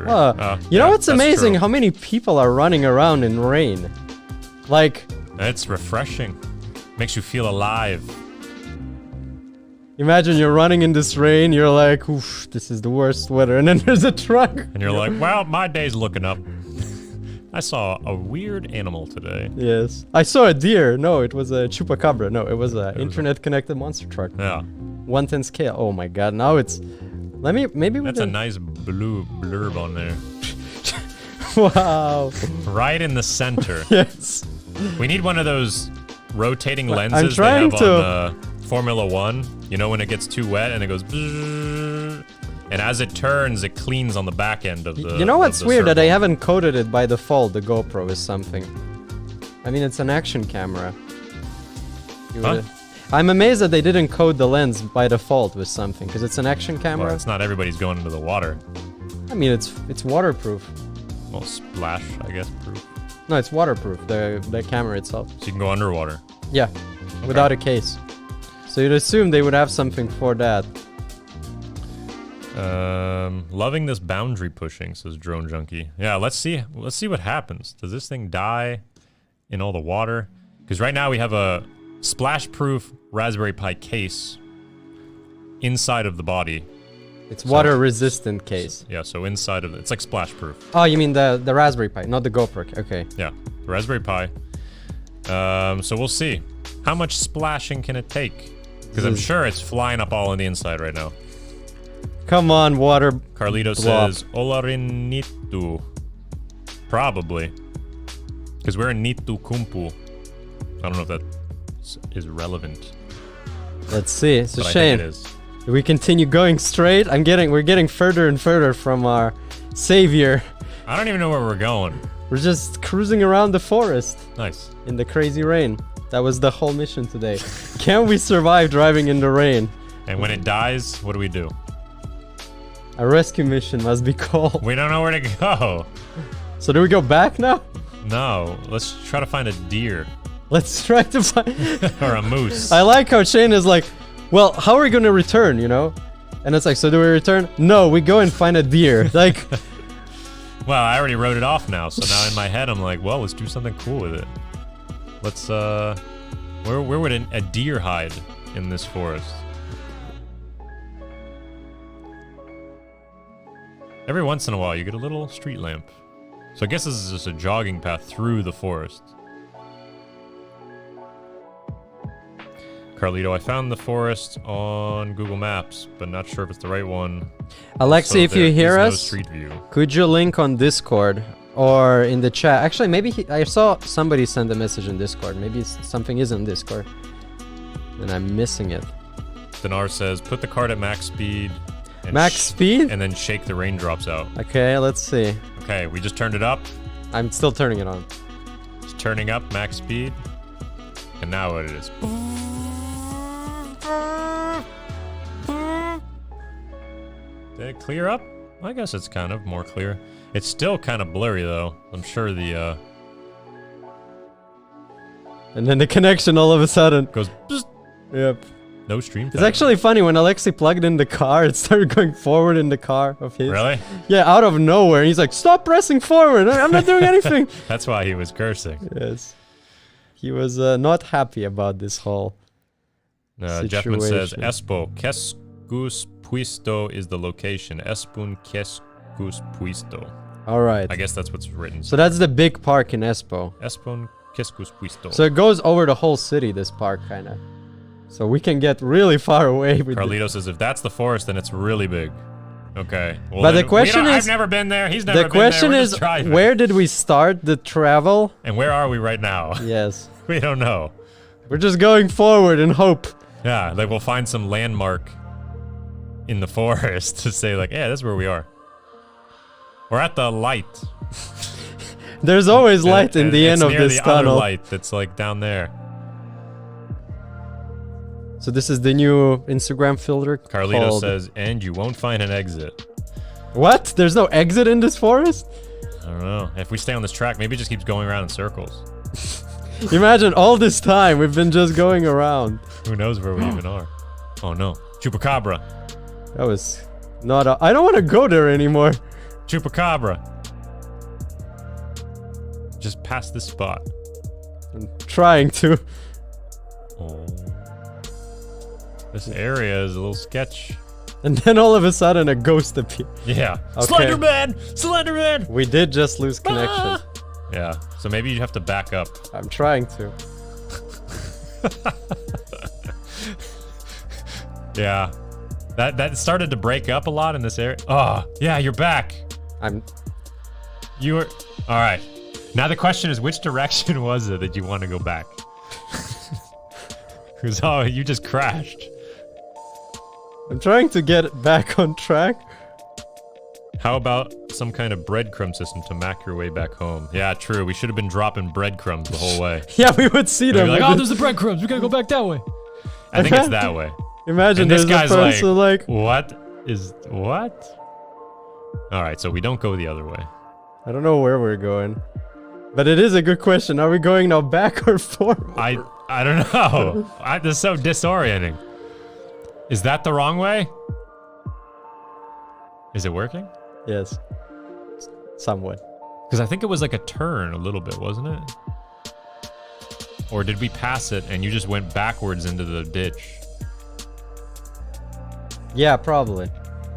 You know what's
that's
amazing?
true.
How many people are running around in rain? Like,
It's refreshing. Makes you feel alive.
imagine you're running in this rain, you're like, oof, this is the worst weather, and then there's a truck.
And you're like, well, my day's looking up. I saw a weird animal today.
Yes. I saw a deer. No, it was a chupacabra. No, it was a internet-connected monster truck.
Yeah.
110 scale. Oh my god, now it's... maybe we
That's a
can...
nice blue blurb on there.
Wow.
Right in the center.
Yes.
We need one of those rotating
I'm
lenses they
trying
have
to-
on Formula 1. You know when it gets too wet and it goes bzzz, and as it turns, it cleans on the back end of the
You know what's
of the
weird? That they
circle.
haven't coded it by default, the GoPro is something. I mean, it's an action camera. You
Huh?
would- I'm amazed that they didn't code the lens by default with something, because it's an action camera.
Well, it's not everybody's going into the water.
I mean, it's waterproof.
Well, splash, I guess, proof.
No, it's waterproof, the camera itself.
So you can go underwater.
Yeah, without a case. So you'd assume they would have something for that.
Loving this boundary pushing, says Drone Junkie. Yeah, let's see what happens. Does this thing die in all the water? Because right now we have a splash-proof Raspberry Pi case inside of the body.
It's water-resistant case.
Yeah, so inside of it, it's like splash-proof.
Oh, you mean the Raspberry Pi, not the GoPro. Okay.
Yeah, the Raspberry Pi. So we'll see. How much splashing can it take? Because I'm sure it's flying up all on the inside right now.
Come on, water.
Carlito
Blob.
says, Olarinitu. Probably. Because we're in Nitu Kumpu. I don't know if that is relevant.
Let's see. It's a
But I
shame.
think it is.
Do we continue going straight? We're getting further and further from our savior.
I don't even know where we're going.
We're just cruising around the forest
Nice.
in the crazy rain. That was the whole mission today. Can we survive driving in the rain?
And when it dies, what do we do?
A rescue mission must be called.
We don't know where to go.
So do we go back now?
No, let's try to find a deer
Let's try to find...
or a moose.
I like how Shane is like, well, how are we going to return, you know? And it's like, so do we return? No, we go and find a deer. Like...
Well, I already wrote it off now, so now in my head I'm like, well, let's do something cool with it. Let's, where would a deer hide in this forest? Every once in a while, you get a little street lamp. So I guess this is just a jogging path through the forest. Carlito, I found the forest on Google Maps, but not sure if it's the right one.
Alexi,
So
if you
there
hear
is no
us,
street view.
could you link on Discord or in the chat? Actually, maybe I saw somebody send a message in Discord. Maybe something is in Discord, and I'm missing it.
Dinar says, put the cart at max speed. And
Max speed?
And then shake the raindrops out.
Okay, let's see.
Okay, we just turned it up.
I'm still turning it on.
It's turning up max speed. And now what it is. Did it clear up? I guess it's kind of more clear. It's still kind of blurry though. I'm sure the
And then the connection all of a sudden
goes.
Yep.
No stream.
It's actually funny when Alexei plugged in the car, it started going forward in the car of his.
Really?
Yeah, out of nowhere. He's like, stop pressing forward. I'm not doing anything.
That's why he was cursing.
Yes. He was not happy about this whole
Jeffman says,
situation.
Espo, Keskus Puisto is the location. Espun Keskus Puisto.
All right.
I guess that's what's written.
So that's the big park in Espoo.
Espun Keskus Puisto.
So it goes over the whole city, this park, kind of. So we can get really far away with
Carlito says, if that's the forest, then it's really big. Okay. Well,
But the
then
question is...
I've never been there. He's never
The
been there.
question
We're
is,
just driving.
where did we start the travel?
And where are we right now?
Yes.
We don't know.
We're just going forward and hope.
Yeah, like we'll find some landmark in the forest to say like, yeah, that's where we are. We're at the light.
There's always light in the end of
near
this
the other
tunnel.
light that's like down there.
So this is the new Instagram filter
Carlito
called...
says, and you won't find an exit.
What? There's no exit in this forest?
I don't know. If we stay on this track, maybe it just keeps going around in circles.
Imagine all this time we've been just going around.
Who knows where we even are? Oh no. Chupacabra.
That was not a... I don't want to go there anymore.
Chupacabra. Just past this spot.
I'm trying to.
Oh. This area is a little sketch.
And then all of a sudden a ghost appeared.
Yeah.
Okay.
Slenderman! Slenderman!
We did just lose connection.
Ah! Yeah. So maybe you have to back up.
I'm trying to.
Yeah. That started to break up a lot in this area. Oh, yeah, you're back. You were... Alright. Now the question is, which direction was it that you want to go back? Because, oh, you just crashed.
I'm trying to get back on track.
How about some kind of breadcrumb system to map your way back home? Yeah, true. We should have been dropping breadcrumbs the whole way.
Yeah, we would see
We'd
them.
be like,
with
oh,
the-
there's the breadcrumbs. We gotta go back that way. I think it's that way.
Imagine
And this
there's a
guy's
person like...
what is... what? Alright, so we don't go the other way.
I don't know where we're going. But it is a good question. Are we going now back or forward?
I don't know. This is so disorienting. Is that the wrong way? Is it working?
Yes. Somewhat.
Because I think it was like a turn a little bit, wasn't it? Or did we pass it and you just went backwards into the ditch?
Yeah, probably.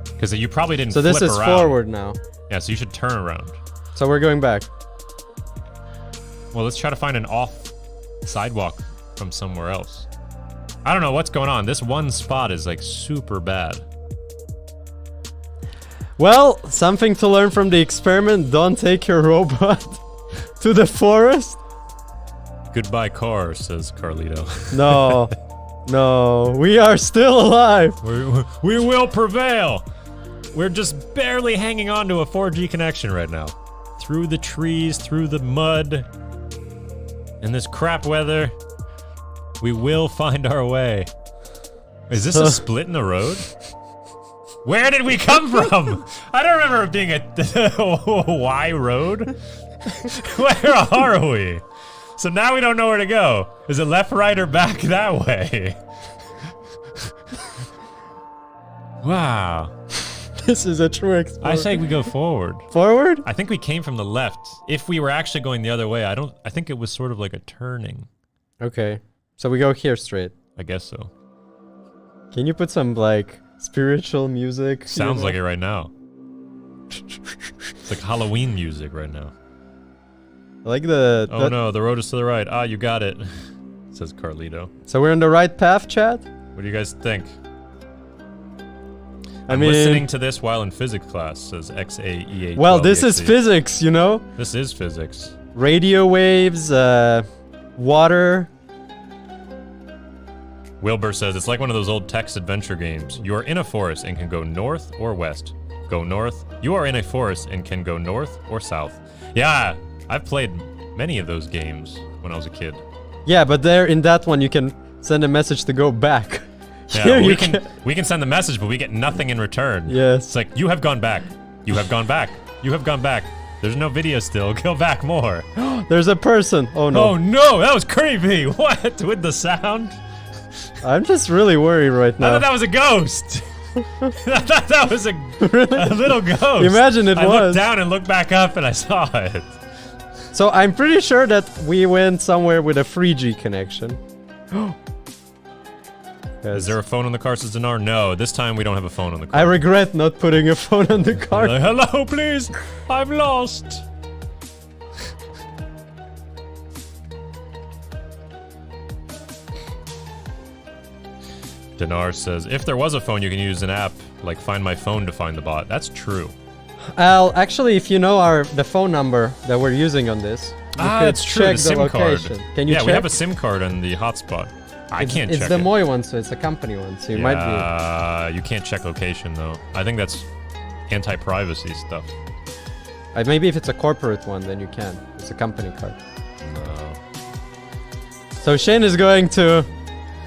Because you probably didn't
So
flip
this is
around.
forward now.
Yeah, so you should turn around.
So we're going back.
Well, let's try to find an off sidewalk from somewhere else. I don't know what's going on. This one spot is like super bad.
Well, something to learn from the experiment. Don't take your robot to the forest.
Goodbye car, says Carlito.
No. No. We are still alive.
We will prevail. We're just barely hanging on to a 4G connection right now. Through the trees, through the mud, in this crap weather, we will find our way. Is this a split in the road? Where did we come from? I don't remember it being a Y road. Where are we? So now we don't know where to go. Is it left, right, or back that way? Wow.
This is a true experiment.
I say we go forward.
Forward?
I think we came from the left. If we were actually going the other way, I think it was sort of like a turning.
Okay. So we go here straight.
I guess so.
Can you put some, like, spiritual music?
Sounds like it right now. It's like Halloween music right now.
I like the...
Oh no, the road is to the right. Ah, you got it. Says Carlito.
So we're on the right path, chat?
What do you guys think?
I
I'm
mean...
listening to this while in physics class, says XAEA.
Well, this is physics, you know?
This is physics.
Radio waves, water.
Wilbur says it's like one of those old text adventure games. You are in a forest and can go north or west. Go north. You are in a forest and can go north or south. Yeah, I've played many of those games when I was a kid.
Yeah, but there in that one you can send a message to go back.
Yeah, we can send the message, but we get nothing in return.
Yes.
It's like, you have gone back. You have gone back. You have gone back. There's no video still. Go back more.
There's a person. Oh no.
Oh no, that was creepy. What? With the sound?
I'm just really worried right
I
now.
thought that was a ghost. I thought that was a little ghost.
Imagine it
I
was.
looked down and looked back up and I saw it.
So I'm pretty sure that we went somewhere with a 3G connection.
Is there a phone on the car, says Dinar? No, this time we don't have a phone on the car.
I regret not putting a phone on the car.
Like, hello, please. I'm lost. Dinar says, if there was a phone, you can use an app like Find My Phone to find the bot. That's true.
Actually, if you know the phone number that we're using on this, you could
it's true.
check
The
the
SIM
location.
card.
Can you
yeah,
check?
we have a SIM card on the hotspot. I can't check
It's the
it.
Moi one, so it's a company one, so you might be...
You can't check location, though. I think that's anti-privacy stuff.
Maybe if it's a corporate one, then you can. It's a company card.
No.
So Shane is going to...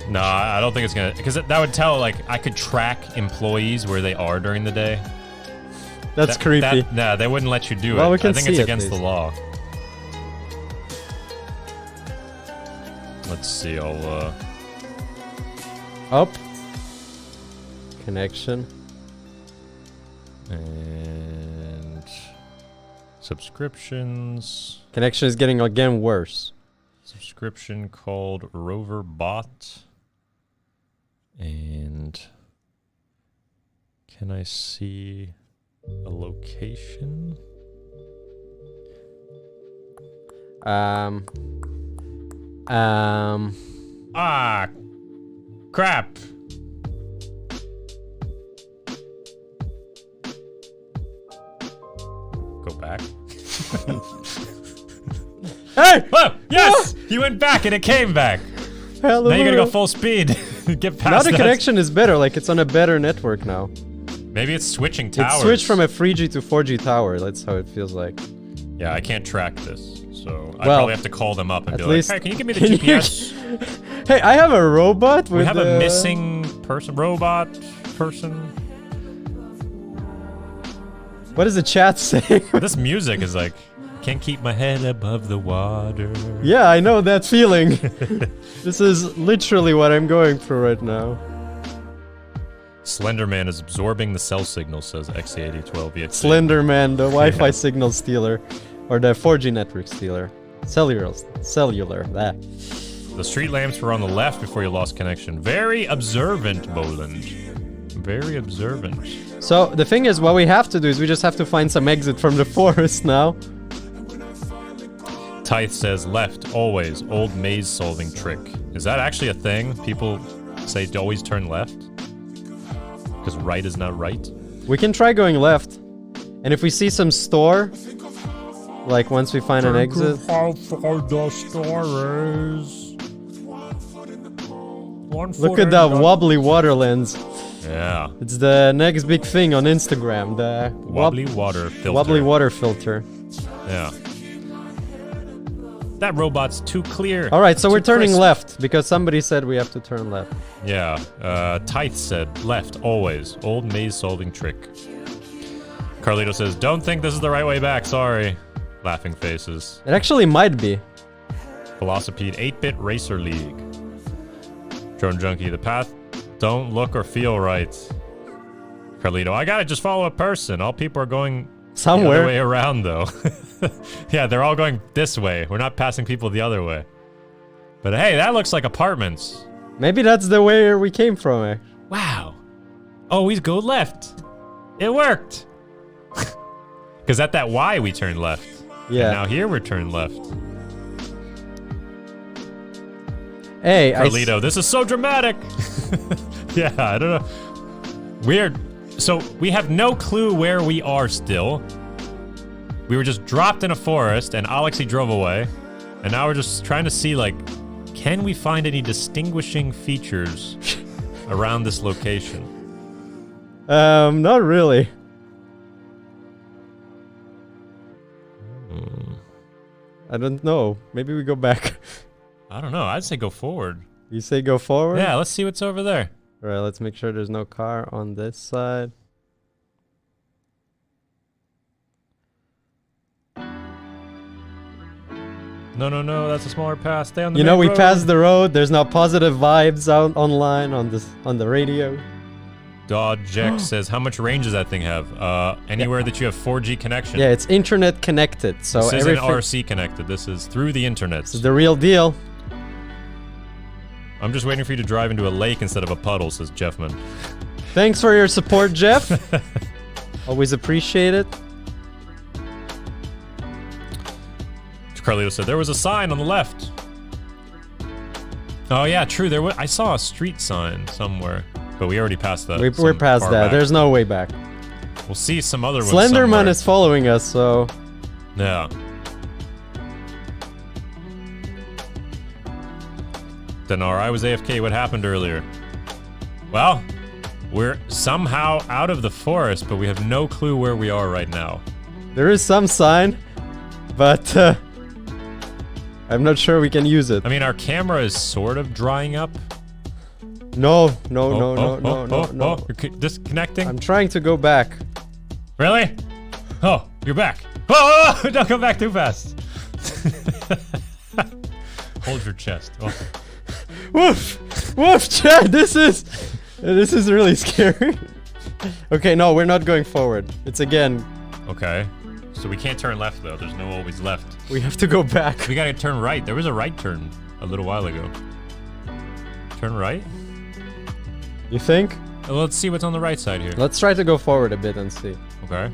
No, I don't think it's gonna... Because that would tell, like, I could track employees where they are during the day.
That's creepy.
Nah, they wouldn't let you do
Well,
it.
we can
I think
see
it's
it,
against the
please.
law. Let's see, I'll,
Up. Connection.
And... Subscriptions...
Connection is getting again worse.
Subscription called Rover Bot. And... Can I see a location? Ah! Crap! Go back.
Hey!
Oh, yes! You went back and it came back.
Hello.
Now you gotta go full speed. Get past
Now the
that.
connection is better, like it's on a better network now.
Maybe it's switching towers.
It switched from a 3G to 4G tower, that's how it feels like.
Yeah, I can't track this, so I
Well,
probably have to call them up and
at
be
least-
like, hey, can you give me the
can you-
GPS?
Hey, I have a robot with
We have a missing person, robot person.
What is the chat saying?
This music is like, can't keep my head above the water.
Yeah, I know that feeling. This is literally what I'm going through right now.
Slenderman is absorbing the cell signal, says XC8012 via
Slenderman, the Wi-Fi signal stealer. Or the 4G network stealer. Cellular, that.
The street lamps were on the left before you lost connection. Very observant, Boland. Very observant.
So, the thing is, what we have to do is we just have to find some exit from the forest now.
Tithe says left, always. Old maze solving trick. Is that actually a thing? People say to always turn left? Because right is not right?
We can try going left. And if we see some store, like once we find an exit.
How far the store is.
Look at that wobbly water lens.
Yeah.
It's the next big thing on Instagram. The
Wobbly water filter.
wobbly water filter.
Yeah. That robot's too clear.
Alright, so
Too
we're turning
crisp.
left because somebody said we have to turn left.
Yeah. Tithe said left, always. Old maze solving trick. Carlito says, don't think this is the right way back, sorry. Laughing faces.
It actually might be.
Velocipede 8-Bit Racer League. Drone Junkie, the path don't look or feel right. Carlito, I gotta just follow a person. All people are going the
Somewhere.
other way around, though. Yeah, they're all going this way. We're not passing people the other way. But hey, that looks like apartments.
Maybe that's the way we came from. Eh?
Wow. Always go left. It worked. Because at that Y, we turned left.
Yeah.
And now here, we're turned left.
Hey,
Carlito, this is so dramatic. Yeah, I don't know. Weird. So we have no clue where we are still. We were just dropped in a forest and Alexei drove away. And now we're just trying to see, like, can we find any distinguishing features around this location?
Not really. I don't know. Maybe we go back.
I don't know. I'd say go forward.
You say go forward?
Yeah, let's see what's over there.
Alright, let's make sure there's no car on this side.
No, no, no, that's a smaller path. Stay on the
You know,
main
we
road.
passed the road. There's now positive vibes out online on the radio.
Dodgex says, how much range does that thing have? Anywhere that you have 4G connection.
Yeah, it's internet connected, so
This isn't
everything.
RC connected. This is through the internet.
This is the real deal.
I'm just waiting for you to drive into a lake instead of a puddle, says Jeffman.
Thanks for your support, Jeff. Always appreciate it.
Carlito said, there was a sign on the left. Oh yeah, true. There was. I saw a street sign somewhere, but we already passed that.
We're past
far
that.
back.
There's no way back.
We'll see some other ones
Slenderman
somewhere.
is following us, so...
Yeah. Dinar, I was AFK. What happened earlier? Well, we're somehow out of the forest, but we have no clue where we are right now.
There is some sign, but I'm not sure we can use it.
I mean, our camera is sort of drying up.
No.
You're disconnecting?
I'm trying to go back.
Really? Oh, you're back. Oh, don't go back too fast. Hold your chest. Oh.
Woof! Woof, Chad, this is really scary. Okay, no, we're not going forward. It's again,
Okay. So we can't turn left, though. There's no always left.
we have to go back.
We gotta turn right. There was a right turn a little while ago. Turn right?
You think?
Well, let's see what's on the right side here.
Let's try to go forward a bit and see.
Okay.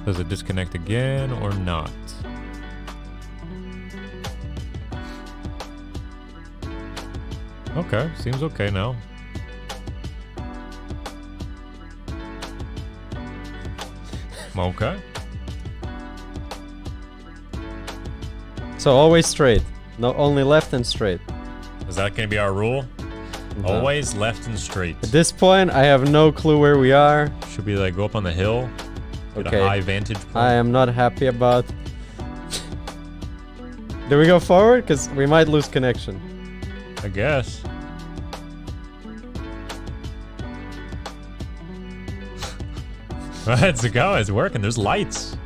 Does it disconnect again or not? Okay, seems okay now. Okay.
So always straight. No, only left and straight.
Is that gonna be our rule? Always left and straight.
At this point, I have no clue where we are.
Should we like go up on the hill? Get
Okay.
a high vantage point?
I am not happy about... Do we go forward? Because we might lose connection.
I guess. Let's go. It's working. There's lights.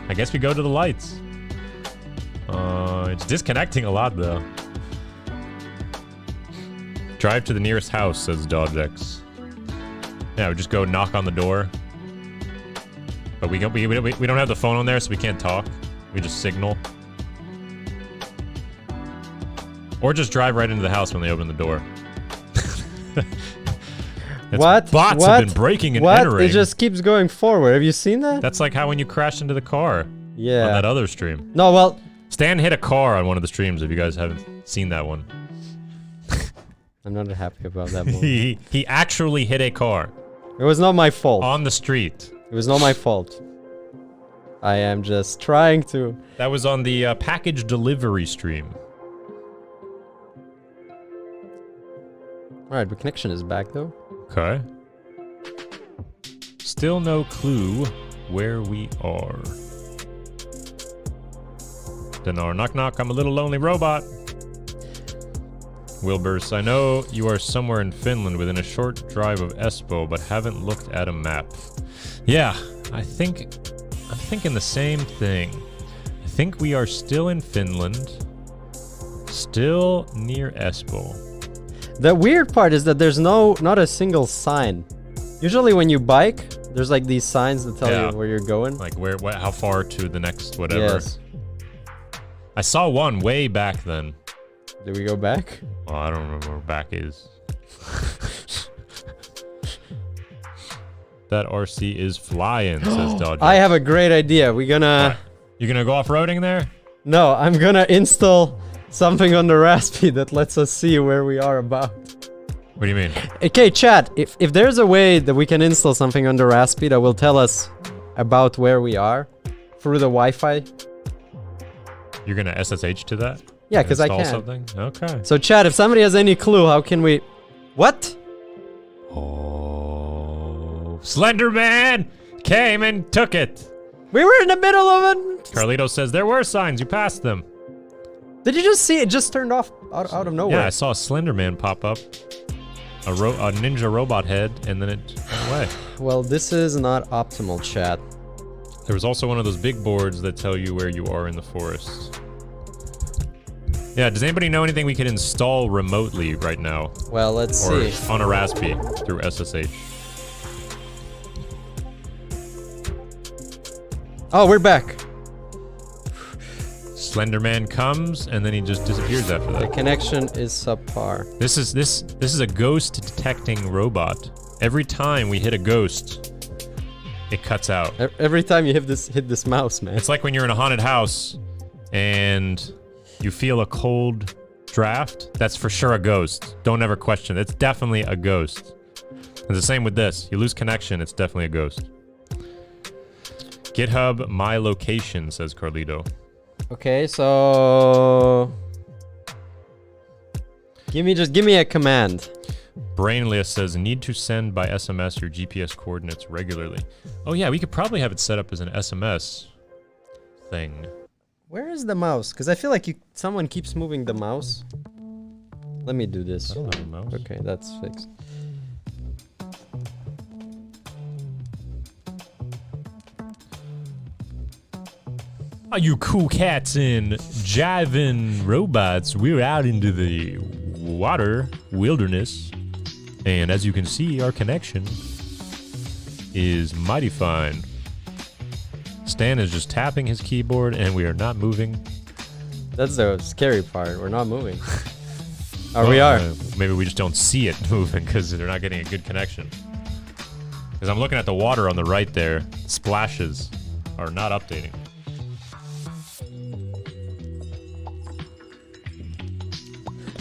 I guess we go to the lights. It's disconnecting a lot though. Drive to the nearest house, says Dodgex. Yeah, we just go knock on the door. But we don't have the phone on there, so we can't talk. We just signal. Or just drive right into the house when they open the door.
What?
Bots have been breaking and entering.
It just keeps going forward. Have you seen that?
That's like how when you crashed into the car
Yeah.
on that other stream.
No, well...
Stan hit a car on one of the streams if you guys haven't seen that one.
I'm not happy about that movie.
He actually hit a car
It was not my fault.
on the street.
It was not my fault. I am just trying to...
That was on the package delivery stream.
Alright, the connection is back though.
Okay. Still no clue where we are. Dinar, knock knock, I'm a little lonely robot. Wilbur's, I know you are somewhere in Finland within a short drive of Espoo, but haven't looked at a map. Yeah, I'm thinking the same thing. I think we are still in Finland. Still near Espoo.
The weird part is that there's not a single sign. Usually when you bike, there's like these signs that tell you where you're going.
Like how far to the next whatever.
Yes.
I saw one way back then.
Did we go back?
Oh, I don't remember where back is. That RC is flying, says Dodger.
I have a great idea. We're gonna...
You gonna go off-roading there?
No, I'm gonna install something on the Raspi that lets us see where we are about.
What do you mean?
Okay, chat, if there's a way that we can install something on the Raspi that will tell us about where we are through the Wi-Fi.
You're gonna SSH to that?
Yeah, because I
Install
can.
something? Okay.
So chat, if somebody has any clue, how can we... What?
Oh... Slenderman came and took it!
We were in the middle of it!
Carlito says there were signs, you passed them.
Did you just see it just turned off out of nowhere?
Yeah, I saw a Slenderman pop up. a ninja robot head, and then it went away.
Well, this is not optimal, chat.
There was also one of those big boards that tell you where you are in the forest. Yeah, does anybody know anything we can install remotely right now?
Well, let's
Or
see.
on a Raspi through SSH?
Oh, we're back.
Slenderman comes and then he just disappears after
The
that.
connection is subpar.
This is a ghost detecting robot. Every time we hit a ghost, it cuts out.
Every time you hit this mouse, man.
It's like when you're in a haunted house and you feel a cold draft. That's for sure a ghost. Don't ever question it. It's definitely a ghost. It's the same with this. You lose connection, it's definitely a ghost. GitHub my location, says Carlito.
Okay, so give me a command.
Brainless says need to send by SMS your GPS coordinates regularly. Oh yeah, we could probably have it set up as an SMS thing.
Where is the mouse? Because I feel like someone keeps moving the mouse. Let me do this.
I don't have a mouse.
Okay, that's fixed.
Are you cool cats and jiving robots? We're out into the water wilderness. And as you can see, our connection is mighty fine. Stan is just tapping his keyboard and we are not moving.
That's the scary part. We're not moving. Oh, we are.
Maybe we just don't see it moving because they're not getting a good connection. Because I'm looking at the water on the right there. Splashes are not updating.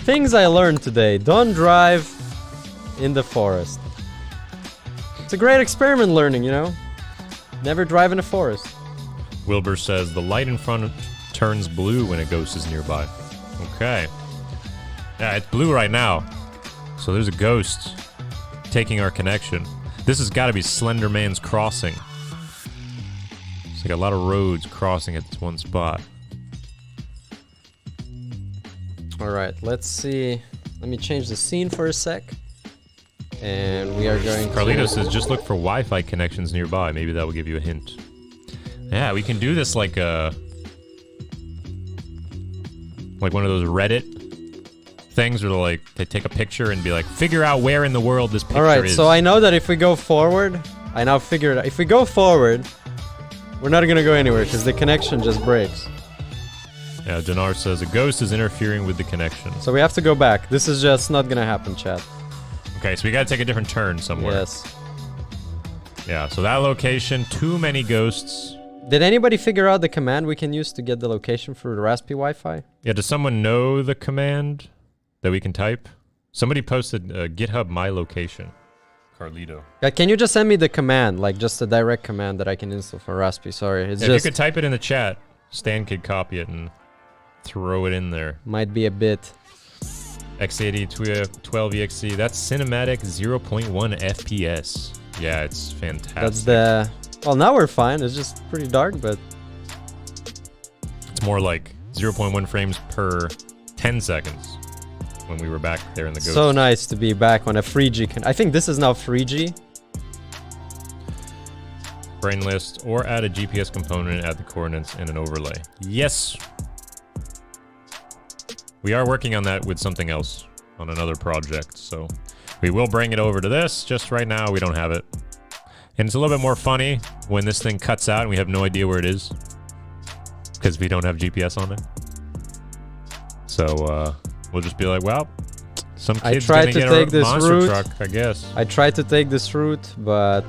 Things I learned today. Don't drive in the forest. It's a great experiment learning, you know? Never drive in a forest.
Wilbur says the light in front turns blue when a ghost is nearby. Okay. Yeah, it's blue right now. So there's a ghost taking our connection. This has got to be Slenderman's Crossing. It's like a lot of roads crossing at this one spot.
Alright, let's see. Let me change the scene for a sec. And we are going
Carlito says just look for Wi-Fi connections nearby. Maybe that will give you a hint. Yeah, we can do this like one of those Reddit things where they take a picture and be like, figure out where in the world this picture
Alright,
is.
so I know that if we go forward, I now figured out, if we go forward, we're not gonna go anywhere because the connection just breaks.
Yeah, Dinar says a ghost is interfering with the connection.
So we have to go back. This is just not gonna happen, chat.
Okay, so we gotta take a different turn somewhere.
Yes.
Yeah, so that location, too many ghosts.
Did anybody figure out the command we can use to get the location for the Raspi Wi-Fi?
Yeah, does someone know the command that we can type? Somebody posted GitHub my location. Carlito.
Yeah, can you just send me the command, like just a direct command that I can install for Raspi? Sorry, it's
If
just
you could type it in the chat, Stan could copy it and throw it in there.
might be a bit.
X80 12EXC, that's cinematic 0.1 FPS. Yeah, it's fantastic.
That's the... Well, now we're fine. It's just pretty dark, but...
It's more like 0.1 frames per 10 seconds when we were back there in the ghost.
So nice to be back on a 3G. I think this is now 3G.
Brain list, or add a GPS component, add the coordinates and an overlay. Yes! We are working on that with something else, on another project, so we will bring it over to this. Just right now, we don't have it. And it's a little bit more funny when this thing cuts out and we have no idea where it is, because we don't have GPS on it. So we'll just be like, well, some kid's gonna get a monster truck, I guess.
I tried to take this route, but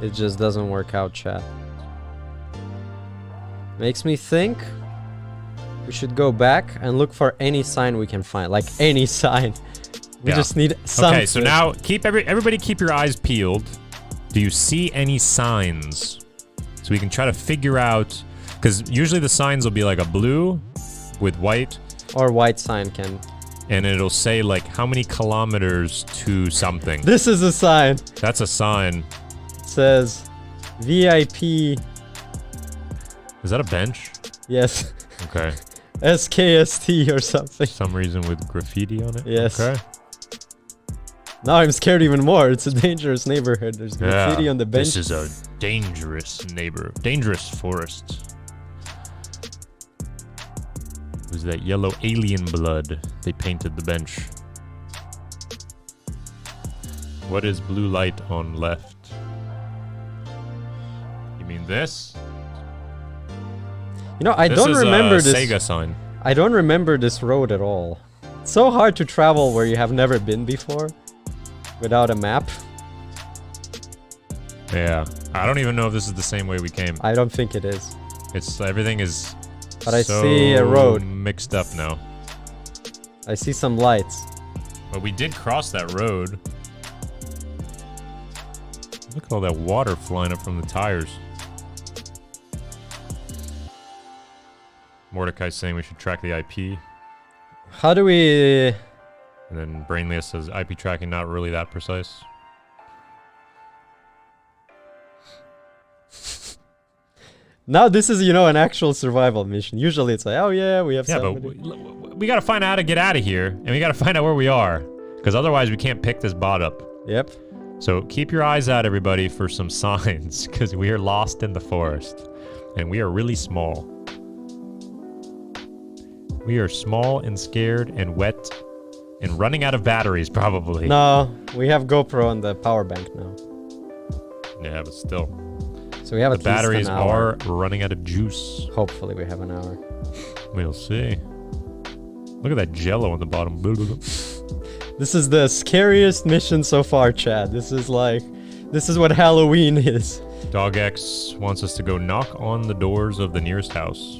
it just doesn't work out, chat. Makes me think we should go back and look for any sign we can find, like any sign. We just need something.
Okay, so now everybody keep your eyes peeled. Do you see any signs? So we can try to figure out, because usually the signs will be like a blue with white.
Or white sign can.
And it'll say like how many kilometers to something.
This is a sign.
That's a sign.
It says VIP.
Is that a bench?
Yes.
Okay.
SKST or something.
For some reason with graffiti on it?
Yes.
Okay.
Now I'm scared even more. It's a dangerous neighborhood. There's graffiti on the bench.
This is a dangerous dangerous forest. It was that yellow alien blood they painted the bench. What is blue light on left? You mean this?
You know, I don't remember this.
Sega sign.
I don't remember this road at all. It's so hard to travel where you have never been before without a map.
Yeah, I don't even know if this is the same way we came.
I don't think it is.
It's everything is.
But I see a road
mixed up now.
I see some lights.
But we did cross that road. Look at all that water flying up from the tires. Mordecai's saying we should track the IP.
How do we...
And then Brainless says IP tracking not really that precise.
Now this is, you know, an actual survival mission. Usually it's like, oh yeah, we have somebody.
But we gotta find out how to get out of here. And we gotta find out where we are. Because otherwise we can't pick this bot up.
Yep.
So keep your eyes out, everybody, for some signs. Because we are lost in the forest. And we are really small. We are small and scared and wet and running out of batteries, probably.
No, we have GoPro on the power bank now.
Yeah, but still.
So we have
the
at
batteries
least an hour.
are running out of juice.
Hopefully we have an hour.
We'll see. Look at that jello on the bottom.
This is the scariest mission so far, Chad. This is what Halloween is.
Dog X wants us to go knock on the doors of the nearest house.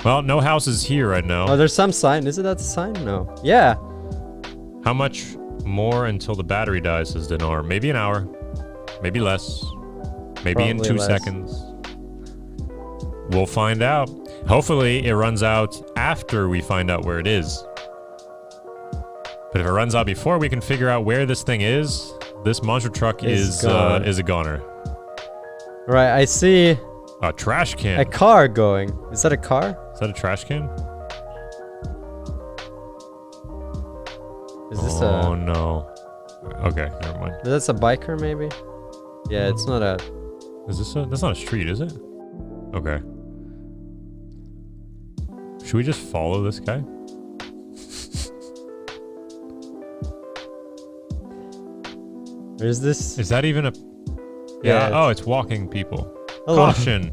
Well, no house is here right now.
Oh, there's some sign. Is it that sign? No. Yeah.
How much more until the battery dies, says Dinar? Maybe an hour. Maybe less. Maybe
Probably
in 2
less.
seconds. We'll find out. Hopefully, it runs out after we find out where it is. But if it runs out before we can figure out where this thing is, this monster truck is a goner.
Right, I see
A trash can.
a car going. Is that a car?
Is that a trash can?
Is this
Oh no. Okay, never mind.
That's a biker, maybe? Yeah, it's not a...
Is this a... That's not a street, is it? Okay. Should we just follow this guy?
There's this...
Is that even a...
Yeah,
Yeah, oh, it's walking people.
Hello.
Caution!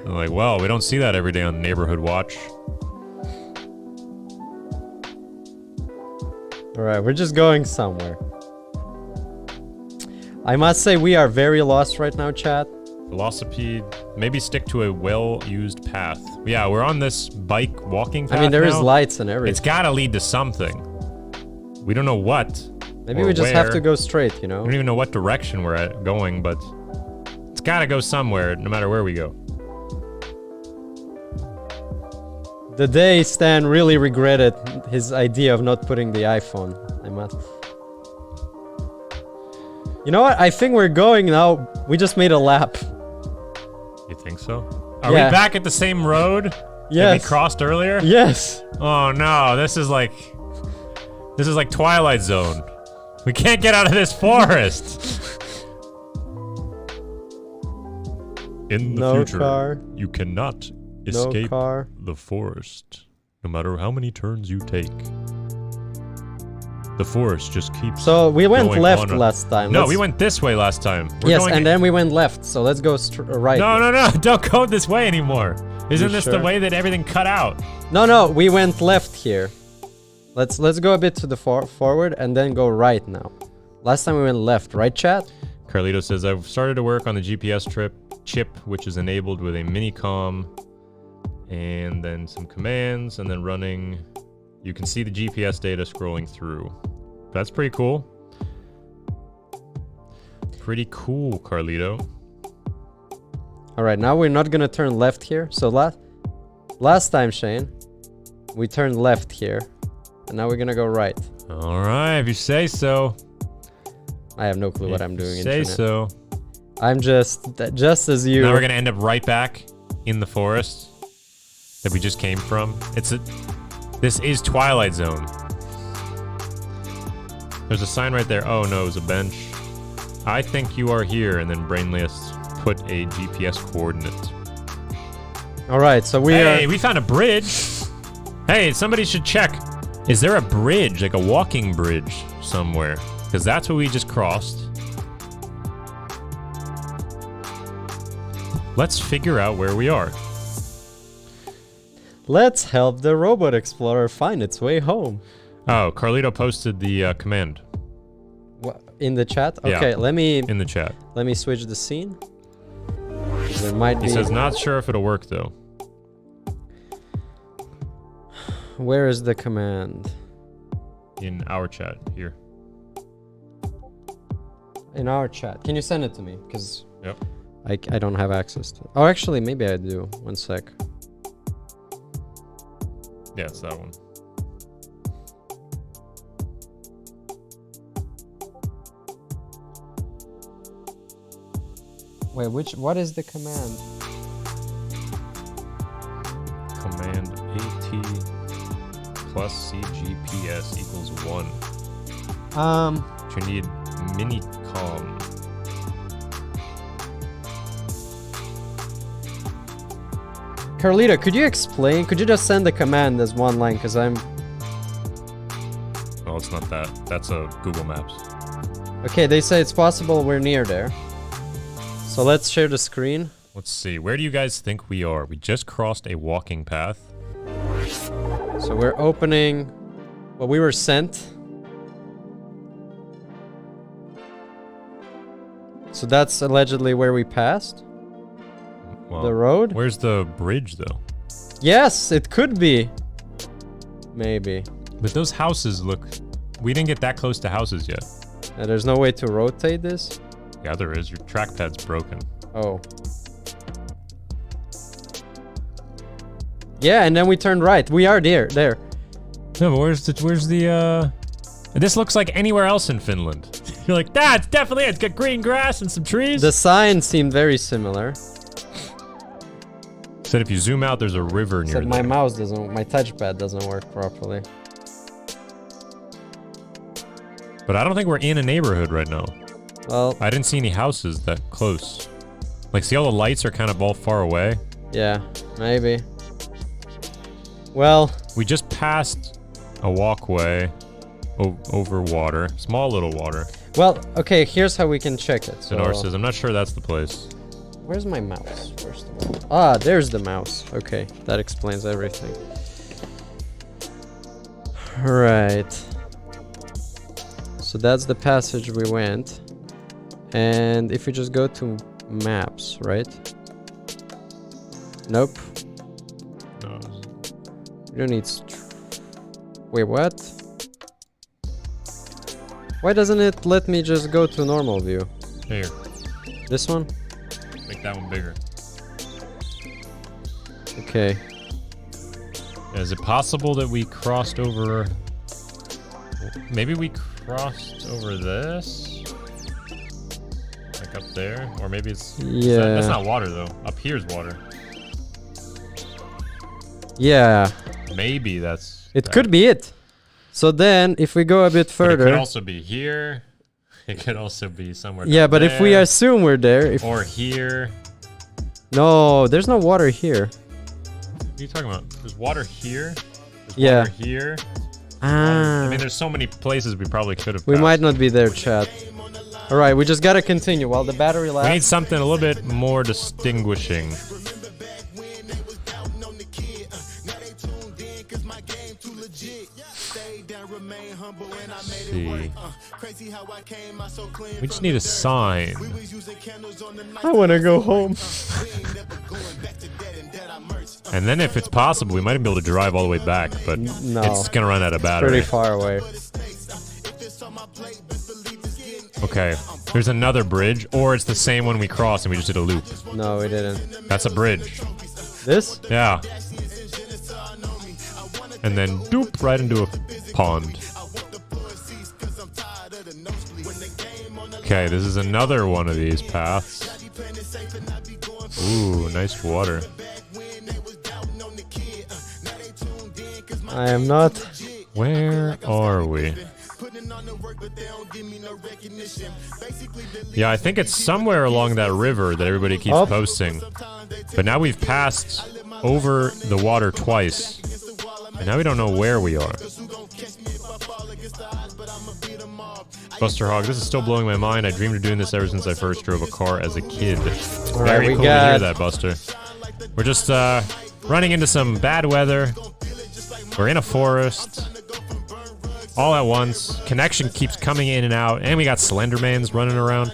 I'm like, well, we don't see that every day on Neighborhood Watch.
Alright, we're just going somewhere. I must say we are very lost right now, chat.
Velocipede, maybe stick to a well-used path. Yeah, we're on this bike walking path
I mean, there is
now.
lights and everything.
It's gotta lead to something. We don't know what.
Maybe
or
we just have
where.
to go straight, you know?
I don't even know what direction we're going, but it's gotta go somewhere, no matter where we go.
The day Stan really regretted his idea of not putting the iPhone. I must. You know what? I think we're going now. We just made a lap.
You think so? Are
Yeah.
we back at the same road that
Yes.
we crossed earlier?
Yes.
Oh no, this is like Twilight Zone. We can't get out of this forest. In the
No
future,
car.
you cannot
No
escape
car.
the forest, no matter how many turns you take. The forest just keeps.
So we went
going
left
on.
last time.
No,
Let's-
we went this way last time. We're
Yes,
going
and then we went left. So let's go right.
No, don't go this way anymore. Isn't
You
this
sure?
the way that everything cut out?
No, we went left here. Let's go a bit to the forward and then go right now. Last time we went left, right, chat?
Carlito says, I've started to work on the GPS chip, which is enabled with a mini-com, and then some commands, and then running. You can see the GPS data scrolling through. That's pretty cool. Pretty cool, Carlito.
All right, now we're not gonna turn left here. So last time, Shane, we turned left here, and now we're gonna go right.
All right, if you say so.
I have no clue what I'm doing.
Say
internet.
so.
I'm just as you.
Now we're gonna end up right back in the forest that we just came from. This is Twilight Zone. There's a sign right there. Oh no, it's a bench. I think you are here, and then Brainless put a GPS coordinate.
All right, so
Hey, we found a bridge. Hey, somebody should check. Is there a bridge, like a walking bridge somewhere? Because that's what we just crossed. Let's figure out where we are.
Let's help the robot explorer find its way home.
Oh, Carlito posted the command.
What, in the chat?
Yeah,
Okay, let me
in the chat.
switch the scene. There might be.
He says not sure if it'll work though.
Where is the command?
In our chat here.
In our chat. Can you send it to me? Because
Yep.
I don't have access to it. Oh, actually, maybe I do. One sec.
Yeah, it's that one.
Wait, what is the command?
Command AT plus CGPS equals 1. Which you need minicom.
Carlita, could you explain? Could you just send the command as one line? Because I'm...
Well, it's not that. That's a Google Maps.
Okay, they say it's possible we're near there. So let's share the screen.
Let's see. Where do you guys think we are? We just crossed a walking path.
So we're opening... Well, we were sent. So that's allegedly where we passed?
Well,
The road?
Where's the bridge, though?
Yes, it could be. Maybe.
But those houses look... We didn't get that close to houses yet.
There's no way to rotate this?
Yeah, there is. Your trackpad's broken.
Oh. Yeah, and then we turned right. We are there.
No, but where's the This looks like anywhere else in Finland. You're like, that's definitely it. It's got green grass and some trees.
The sign seemed very similar.
Said if you zoom out, there's a river near
Except my
there.
mouse doesn't, my touchpad doesn't work properly.
But I don't think we're in a neighborhood right now.
Well,
I didn't see any houses that close. Like, see all the lights are kind of all far away?
yeah, maybe. Well,
We just passed a walkway over water. Small little water.
well, okay, here's how we can check it. So,
Dinar says, I'm not sure that's the place.
where's my mouse, first of all? Ah, there's the mouse. Okay, that explains everything. Right. So that's the passage we went. And if we just go to maps, right? Nope.
No.
You don't need... Wait, what? Why doesn't it let me just go to normal view?
Here,
This one?
make that one bigger.
Okay.
Is it possible that we crossed over... Maybe we crossed over this? Like up there? Or maybe it's...
Yeah.
That's not water, though. Up here's water.
Yeah.
Maybe that's...
It
that.
could be it. So then, if we go a bit
But
further...
it could also be here. It could also be somewhere
yeah,
down
but if we
there,
assume we're there... If...
Or here.
No, there's no water here.
What are you talking about? There's water here. There's
Yeah.
water here.
Ah.
I mean, there's so many places we probably could have
We
passed.
might not be there, chat. Alright, we just gotta continue while the battery
We
lasts.
need something a little bit more distinguishing. See. We just need a sign.
I wanna go home.
And then if it's possible, we might be able to drive all the way back, but
No.
it's gonna run out of battery.
Pretty far away.
Okay, there's another bridge, or it's the same one we crossed and we just did a loop.
No, we didn't.
That's a bridge.
This?
Yeah. And then doop right into a pond. Okay, this is another one of these paths. Ooh, nice water.
I am not.
Where are we? Yeah, I think it's somewhere along that river that everybody keeps posting. But now we've passed over the water twice. And now we don't know where we are. Buster Hog, this is still blowing my mind. I dreamed of doing this ever since I first drove a car as a kid. Very cool to hear that, Buster. We're just running into some bad weather. We're in a forest. All at once. Connection keeps coming in and out. And we got Slendermans running around.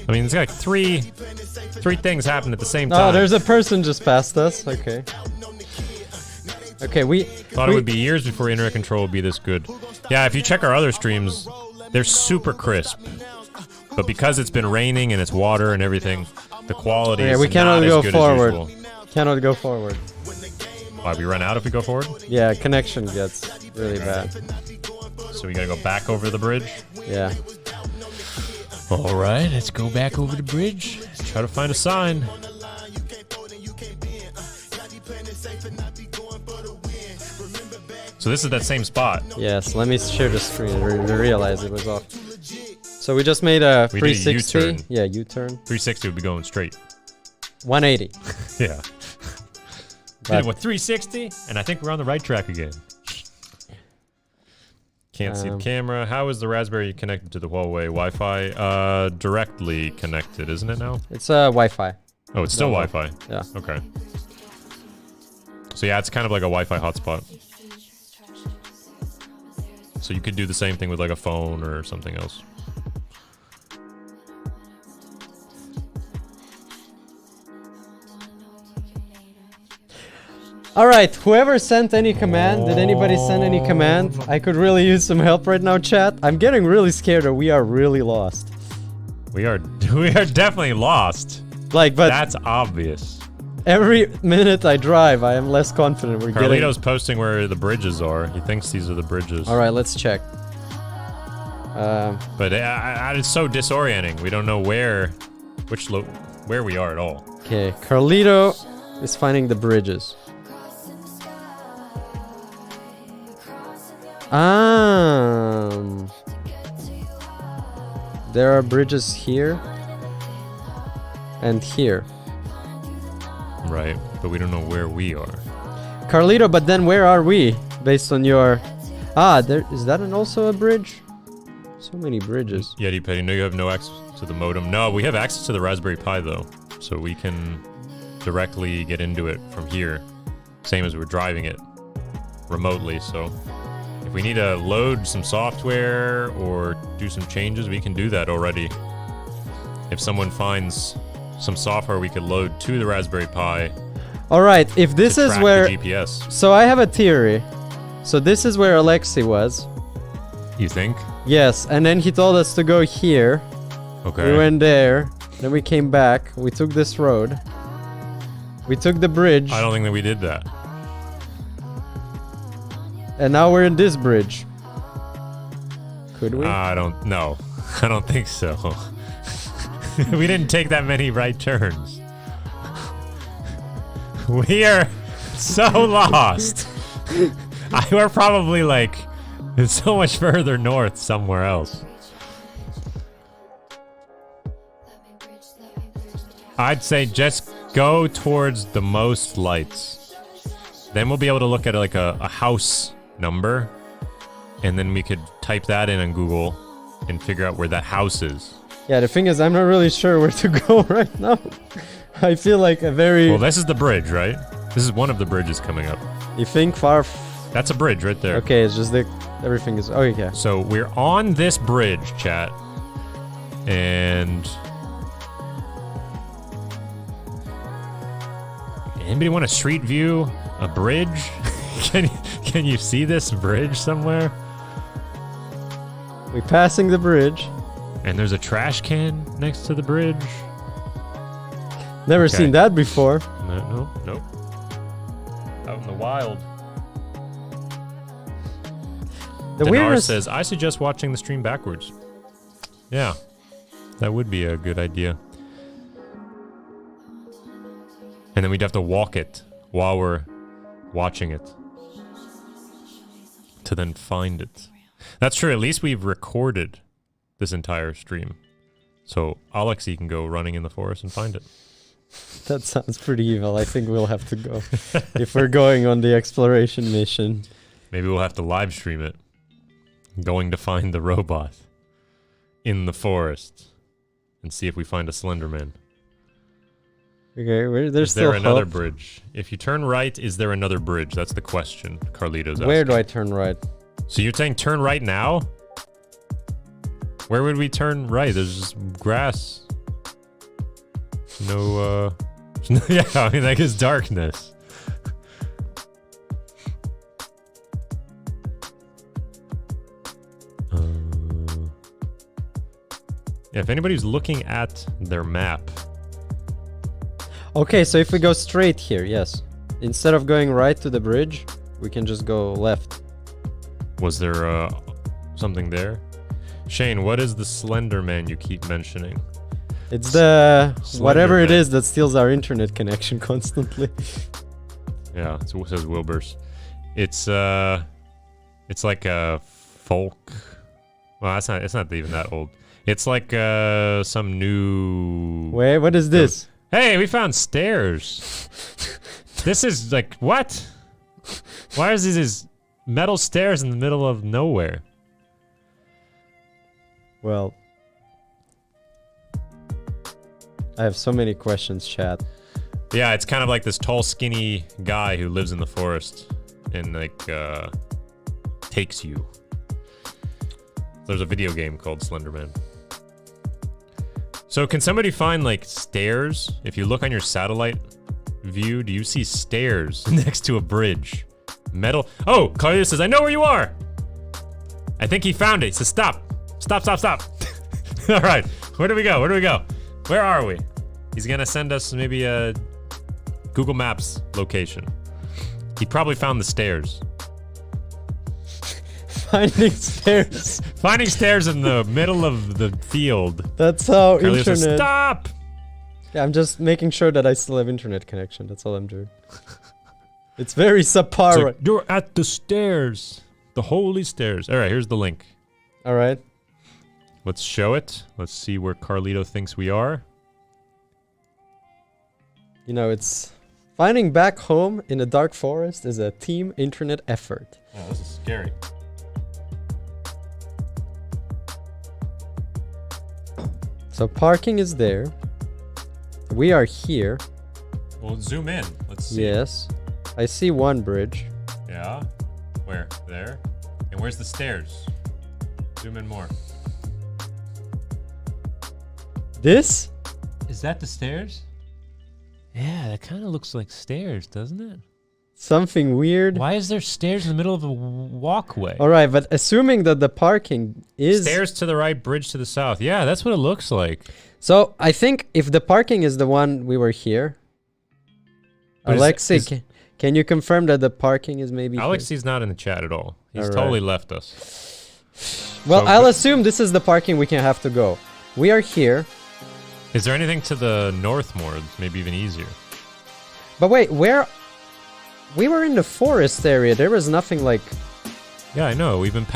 I mean, it's like three things happen at the same time.
Oh, there's a person just past us. Okay. Okay, we
thought it would be years before internet control would be this good. Yeah, if you check our other streams, they're super crisp. But because it's been raining and it's water and everything, the quality is
we cannot
not
go
as good
forward.
as usual.
Cannot go forward.
Why, we run out if we go forward?
Yeah, connection gets really bad.
So we gotta go back over the bridge?
Yeah.
Alright, let's go back over the bridge. Try to find a sign. So this is that same spot.
Yes, let me share the screen. I realize it was off. So we just made a 360.
did a U-turn.
Yeah, U-turn.
360 would be going straight.
180.
Yeah. Did it with 360, and I think we're on the right track again. Can't see the camera. How is the Raspberry connected to the Huawei Wi-Fi? Directly connected, isn't it now?
It's Wi-Fi.
Oh, it's still Wi-Fi.
Yeah.
Okay. So yeah, it's kind of like a Wi-Fi hotspot. So you could do the same thing with like a phone or something else.
Alright, whoever sent any command, did anybody send any command? I could really use some help right now, chat. I'm getting really scared that we are really lost.
We are definitely lost.
Like, but
that's obvious.
Every minute I drive, I am less confident we're getting...
Carlito's posting where the bridges are. He thinks these are the bridges.
Alright, let's check.
But it's so disorienting. We don't know where we are at all.
Okay, Carlito is finding the bridges. There are bridges here and here.
Right, but we don't know where we are.
Carlito, but then where are we? Based on your... there is that also a bridge? So many bridges.
Yeti Petty, no, you have no access to the modem. No, we have access to the Raspberry Pi though, so we can directly get into it from here. Same as we're driving it remotely, so if we need to load some software or do some changes, we can do that already. If someone finds some software we could load to the Raspberry Pi.
Alright, if this is where...
GPS.
So I have a theory. So this is where Alexei was.
You think?
Yes, and then he told us to go here.
Okay.
We went there, then we came back, we took this road. We took the bridge.
I don't think that we did that.
And now we're in this bridge. Could we?
I don't know. I don't think so. We didn't take that many right turns. We are so lost. We're probably like so much further north somewhere else. I'd say just go towards the most lights. Then we'll be able to look at like a house number, and then we could type that in on Google and figure out where that house is.
Yeah, the thing is, I'm not really sure where to go right now. I feel like a very...
Well, this is the bridge, right? This is one of the bridges coming up.
You think far...
That's a bridge right there.
Okay, it's just that everything is... Oh, yeah.
So we're on this bridge, chat. And... Anybody want a street view? A bridge? Can you see this bridge somewhere?
We're passing the bridge.
And there's a trash can next to the bridge.
Never seen that before.
Nope. Out in the wild.
The
Dinar
weirdness
says, I suggest watching the stream backwards. Yeah, that would be a good idea. And then we'd have to walk it while we're watching it to then find it. That's true. At least we've recorded this entire stream. So Alexei can go running in the forest and find it.
That sounds pretty evil. I think we'll have to go. If we're going on the exploration mission.
Maybe we'll have to live stream it. Going to find the robot in the forest and see if we find a Slenderman.
Okay, there's
is there
still
another
hope.
bridge? If you turn right, is there another bridge? That's the question Carlito's asking.
Where do I turn right?
So you're saying turn right now? Where would we turn right? There's just grass. No, yeah, I mean, like, it's darkness. Yeah, if anybody's looking at their map.
Okay, so if we go straight here, yes. Instead of going right to the bridge, we can just go left.
Was there, something there? Shane, what is the Slenderman you keep mentioning?
It's the whatever it
Slenderman.
is that steals our internet connection constantly.
Yeah, it says Wilbur's. It's like a folk. Well, it's not even that old. It's like some new.
Wait, what is this?
Hey, we found stairs. This is like what? Why is these metal stairs in the middle of nowhere?
Well, I have so many questions, chat.
Yeah, it's kind of like this tall, skinny guy who lives in the forest and like takes you. There's a video game called Slenderman. So can somebody find like stairs? If you look on your satellite view, do you see stairs next to a bridge? Metal. Oh, Carlos says, I know where you are. I think he found it. He says, stop. Stop, stop, stop. All right. Where do we go? Where do we go? Where are we? He's going to send us maybe a Google Maps location. He probably found the stairs.
Finding stairs.
Finding stairs in the middle of the field.
That's how
Carlos says,
internet.
stop!
Yeah, I'm just making sure that I still have internet connection. That's all I'm doing. It's very subpar.
It's like, you're at the stairs. The holy stairs. All right, here's the link.
All right.
Let's show it. Let's see where Carlito thinks we are.
You know, it's finding back home in a dark forest is a team internet effort.
Oh, this is scary.
So parking is there. We are here.
Well, zoom in. Let's see.
Yes. I see one bridge.
Yeah. Where? There. And where's the stairs? Zoom in more.
This?
Is that the stairs? Yeah, that kind of looks like stairs, doesn't it?
Something weird.
Why is there stairs in the middle of a walkway?
All right, but assuming that the parking is...
Stairs to the right, bridge to the south. Yeah, that's what it looks like.
So I think if the parking is the one we were here...
But
Alexei, can you confirm that the parking is maybe here?
Alexei's not in the chat at all. He's
All right.
totally left us.
Well,
So-
I'll assume this is the parking we can have to go. We are here.
Is there anything to the north more? Maybe even easier.
But wait, where... We were in the forest area. There was nothing like...
Yeah, I know. We've been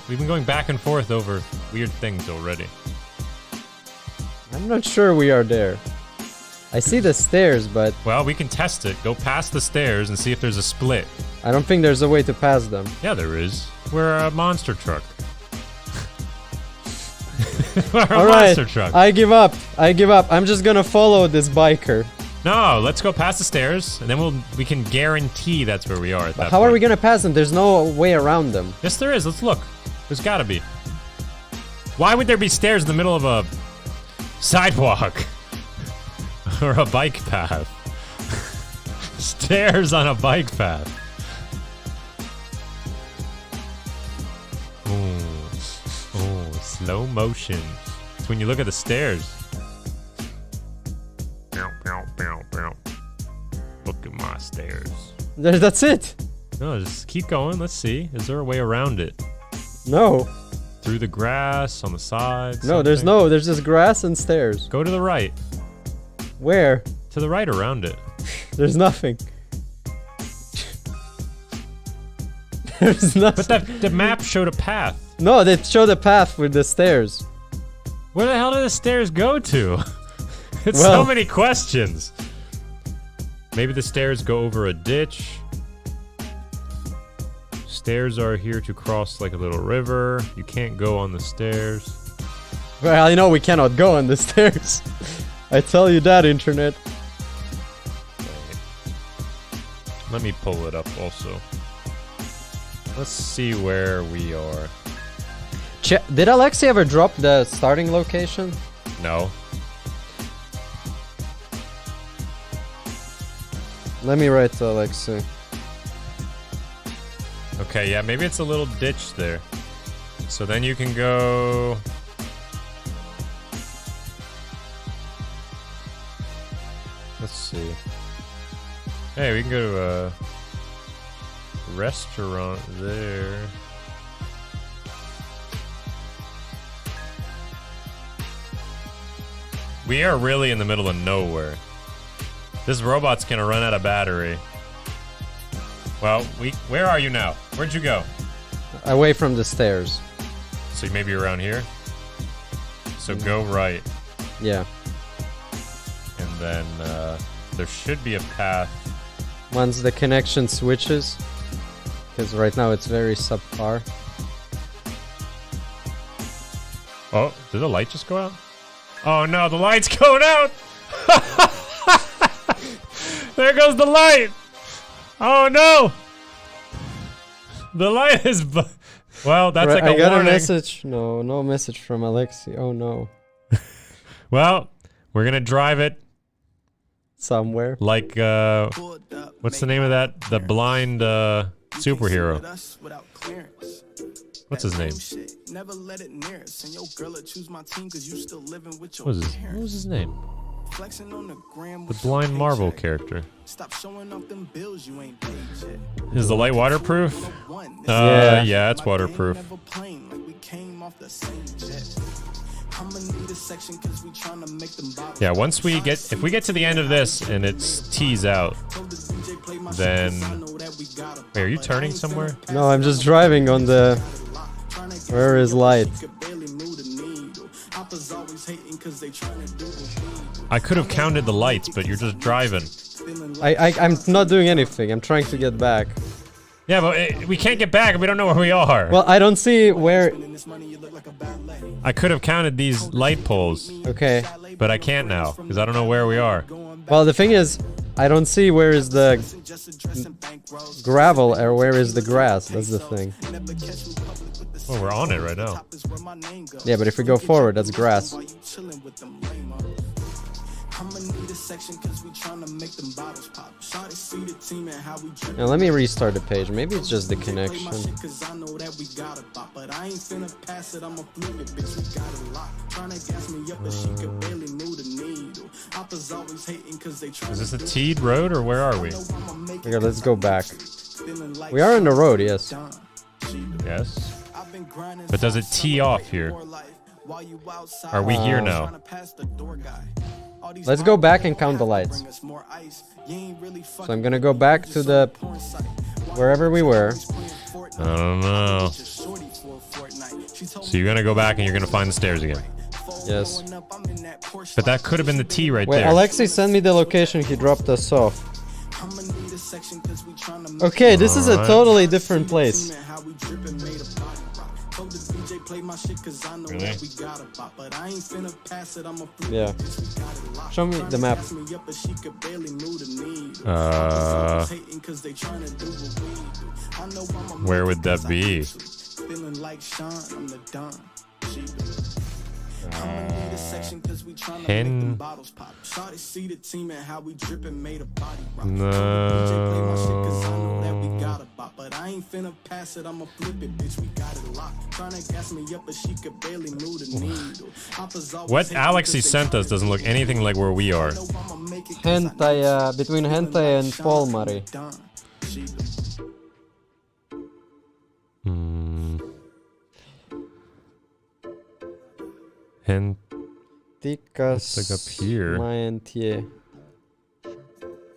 we've been going back and forth over weird things already.
I'm not sure we are there. I see the stairs, but
Well, we can test it. Go past the stairs and see if there's a split.
I don't think there's a way to pass them.
Yeah, there is. We're a monster truck. We're a
All right,
monster truck.
I give up. I give up. I'm just gonna follow this biker.
No, let's go past the stairs, and then we can guarantee that's where we are at that
How are
point.
we gonna pass them? There's no way around them.
Yes, there is. Let's look. There's gotta be. Why would there be stairs in the middle of a sidewalk? Or a bike path? Stairs on a bike path. Oh, slow motion. It's when you look at the stairs. Look at my stairs.
That's it.
No, just keep going. Let's see. Is there a way around it?
No.
Through the grass, on the sides?
No, there's
something?
no. There's just grass and stairs.
Go to the right.
Where?
To the right around it.
There's nothing. There's nothing.
But the map showed a path.
No, they show the path with the stairs.
Where the hell do the stairs go to? It's
Well-
so many questions. Maybe the stairs go over a ditch. Stairs are here to cross like a little river. You can't go on the stairs.
Well, I know we cannot go on the stairs. I tell you that, internet.
Let me pull it up also. Let's see where we are.
Did Alexi ever drop the starting location?
No.
Let me write to Alexi.
Okay, yeah, maybe it's a little ditch there. So then you can go... Let's see. Hey, we can go to a restaurant there. We are really in the middle of nowhere. This robot's gonna run out of battery. Well, where are you now? Where'd you go?
Away from the stairs.
So maybe around here? So go right.
Yeah.
And then there should be a path.
Once the connection switches. Because right now it's very subpar.
Oh, did the light just go out? Oh no, the light's going out! There goes the light! Oh no! The light is... Well, that's like a
I got
warning.
a message. No message from Alexi. Oh no.
Well, we're gonna drive it
Somewhere.
like, what's the name of that? The blind, superhero. What's his name? What was his name? The blind Marvel character. Is the light waterproof? Yeah, it's waterproof. Yeah, once we get, if we get to the end of this and it's tees out, then... Wait, are you turning somewhere?
No, I'm just driving on the... Where is light?
I could have counted the lights, but you're just driving.
I'm not doing anything. I'm trying to get back.
Yeah, but we can't get back. We don't know where we are.
Well, I don't see where...
I could have counted these light poles,
Okay.
but I can't now, because I don't know where we are.
Well, the thing is, I don't see where is the gravel or where is the grass. That's the thing.
Well, we're on it right now.
Yeah, but if we go forward, that's grass. Now let me restart the page. Maybe it's just the connection.
Is this a teed road, or where are we?
Okay, let's go back. We are on the road, yes.
Yes. But does it tee off here? Are we here now?
Let's go back and count the lights. So I'm gonna go back to the... wherever we were.
I don't know. So you're gonna go back and you're gonna find the stairs again.
Yes.
But that could have been the T right
Wait,
there.
Alexi sent me the location he dropped us off. Okay, this is a totally different place.
Really?
Yeah. Show me the map.
Where would that be? Hen. What Alexi sent us doesn't look anything like where we are.
Hentai, between Hentai and Polmari.
It's like up here.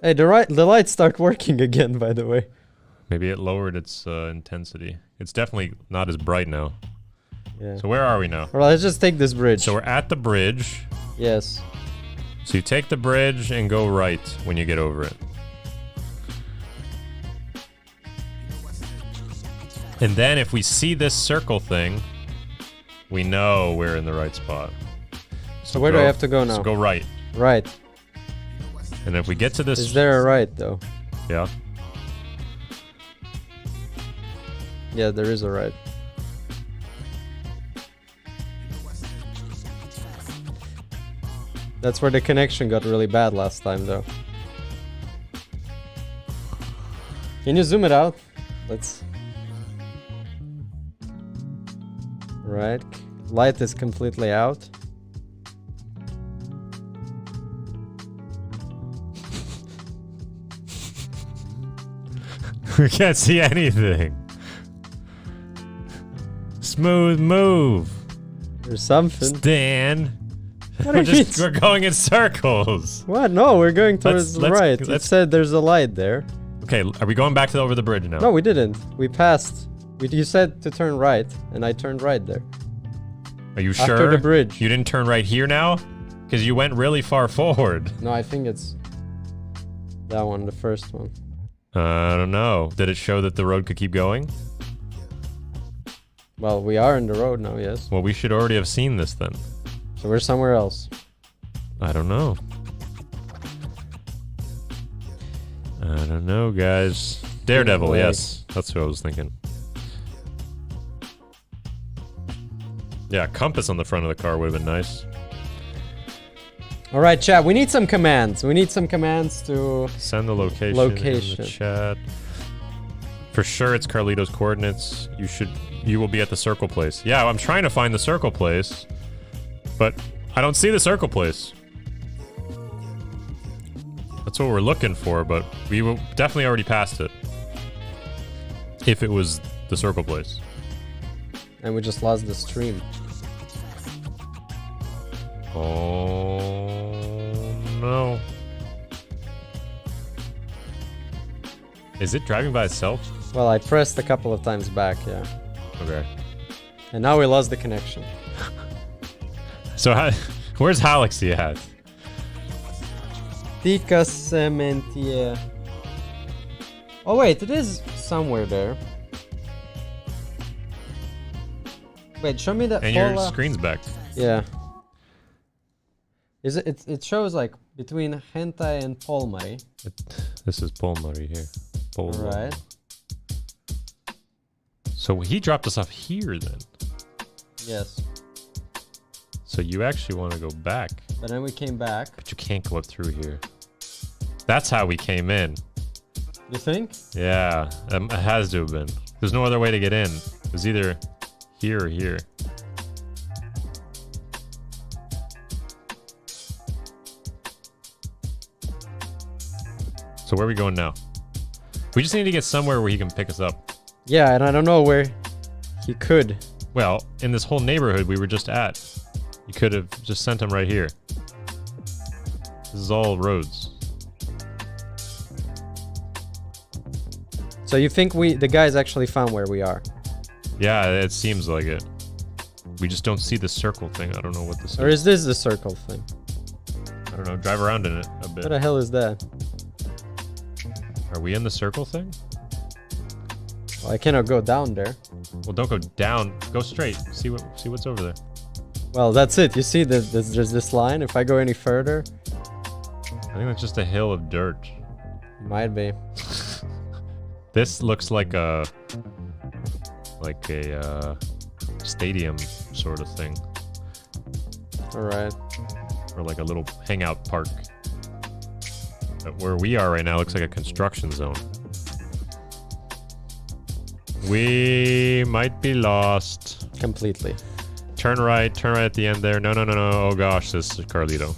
Hey, the lights start working again, by the way.
Maybe it lowered its intensity. It's definitely not as bright now.
Yeah.
So where are we now?
Well, let's just take this bridge.
So we're at the bridge.
Yes.
So you take the bridge and go right when you get over it. And then if we see this circle thing, we know we're in the right spot.
So where do I have to go now?
So go right.
Right.
And if we get to this...
Is there a right, though?
Yeah.
Yeah, there is a right. That's where the connection got really bad last time, though. Can you zoom it out? Let's... Right. Light is completely out.
We can't see anything. Smooth move.
There's something.
Stan.
What do you mean?
We're going in circles.
What? No, we're going towards the right. It said there's a light there.
Okay, are we going back to over the bridge now?
No, we didn't. We passed. You said to turn right, and I turned right there.
Are you sure?
After the bridge.
You didn't turn right here now? Because you went really far forward.
No, I think it's that one, the first one.
I don't know. Did it show that the road could keep going?
Well, we are in the road now, yes.
Well, we should already have seen this then.
So we're somewhere else.
I don't know. I don't know, guys. Daredevil, yes. That's what I was thinking. Yeah, compass on the front of the car would have been nice.
Alright, chat, we need some commands. We need some commands to...
Send the location in the chat. For sure it's Carlito's coordinates. You will be at the circle place. Yeah, I'm trying to find the circle place. But I don't see the circle place. That's what we're looking for, but we will definitely already passed it. If it was the circle place.
And we just lost the stream.
Oh no. Is it driving by itself?
Well, I pressed a couple of times back, yeah.
Okay.
And now we lost the connection.
So where's Halixy at?
Tika Cementier. Oh wait, it is somewhere there. Wait, show me that.
And your screen's back.
Yeah. Is it? It shows like between Hentai and Polmari.
This is Polmari here.
Right.
So he dropped us off here then.
Yes.
So you actually want to go back.
But then we came back.
But you can't go up through here. That's how we came in.
You think?
Yeah, it has to have been. There's no other way to get in. It was either here or here. So where are we going now? We just need to get somewhere where he can pick us up.
Yeah, and I don't know where he could.
Well, in this whole neighborhood we were just at. You could have just sent him right here. This is all roads.
So you think the guys actually found where we are?
Yeah, it seems like it. We just don't see the circle thing. I don't know what this is.
Or is this the circle thing?
I don't know. Drive around in it a bit.
What the hell is that?
Are we in the circle thing?
Well, I cannot go down there.
Well, don't go down. Go straight. See what's over there.
Well, that's it. You see, there's this line. If I go any further,
I think that's just a hill of dirt.
Might be.
This looks like a stadium sort of thing.
All right.
Or like a little hangout park. But where we are right now looks like a construction zone. We might be lost.
Completely.
Turn right at the end there. No. Oh gosh, this is Carlito.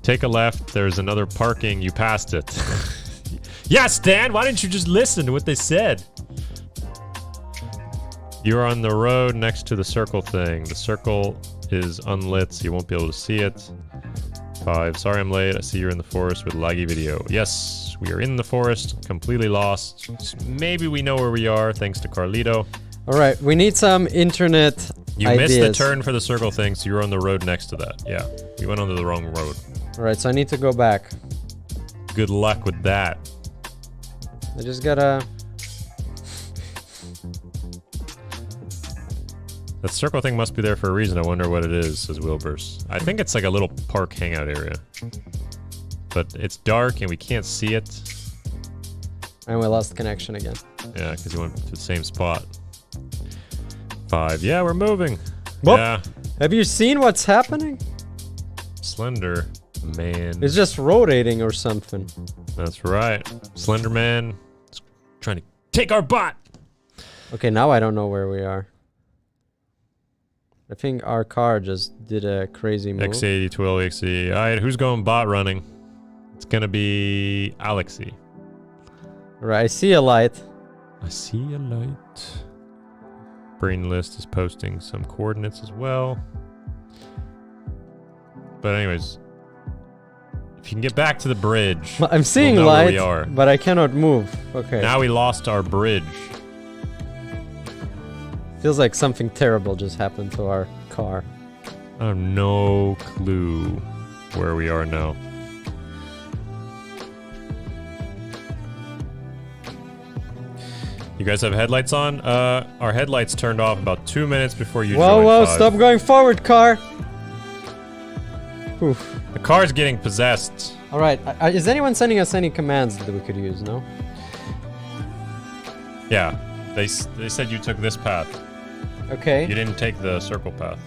Take a left. There's another parking. You passed it. Yeah, Stan, why didn't you just listen to what they said? You're on the road next to the circle thing. The circle is unlit, so you won't be able to see it. 5. Sorry I'm late. I see you're in the forest with laggy video. Yes, we are in the forest, completely lost. Maybe we know where we are, thanks to Carlito.
Alright, we need some internet
You
ideas.
missed the turn for the circle thing, so you're on the road next to that. Yeah, you went onto the wrong road.
Alright, so I need to go back.
Good luck with that.
I just gotta...
That circle thing must be there for a reason. I wonder what it is, says Wilbur's. I think it's like a little park hangout area. But it's dark and we can't see it.
And we lost connection again.
Yeah, because you went to the same spot. 5. Yeah, we're moving.
Whoop.
Yeah.
Have you seen what's happening?
Slender Man.
It's just rotating or something.
That's right. Slender Man is trying to take our bot.
Okay, now I don't know where we are. I think our car just did a crazy move.
X80, 12XE. Alright, who's going bot running? It's gonna be Alexi.
Right, I see a light.
I see a light. Brain List is posting some coordinates as well. But anyways, if you can get back to the bridge,
Well, I'm seeing
we'll know where
light,
we are.
but I cannot move. Okay.
Now we lost our bridge.
Feels like something terrible just happened to our car.
I have no clue where we are now. You guys have headlights on? Our headlights turned off about 2 minutes before you
Whoa,
joined.
whoa,
5.
stop going forward, car! Oof.
The car's getting possessed.
Alright, is anyone sending us any commands that we could use, no?
Yeah, they said you took this path.
Okay,
You didn't take the circle path.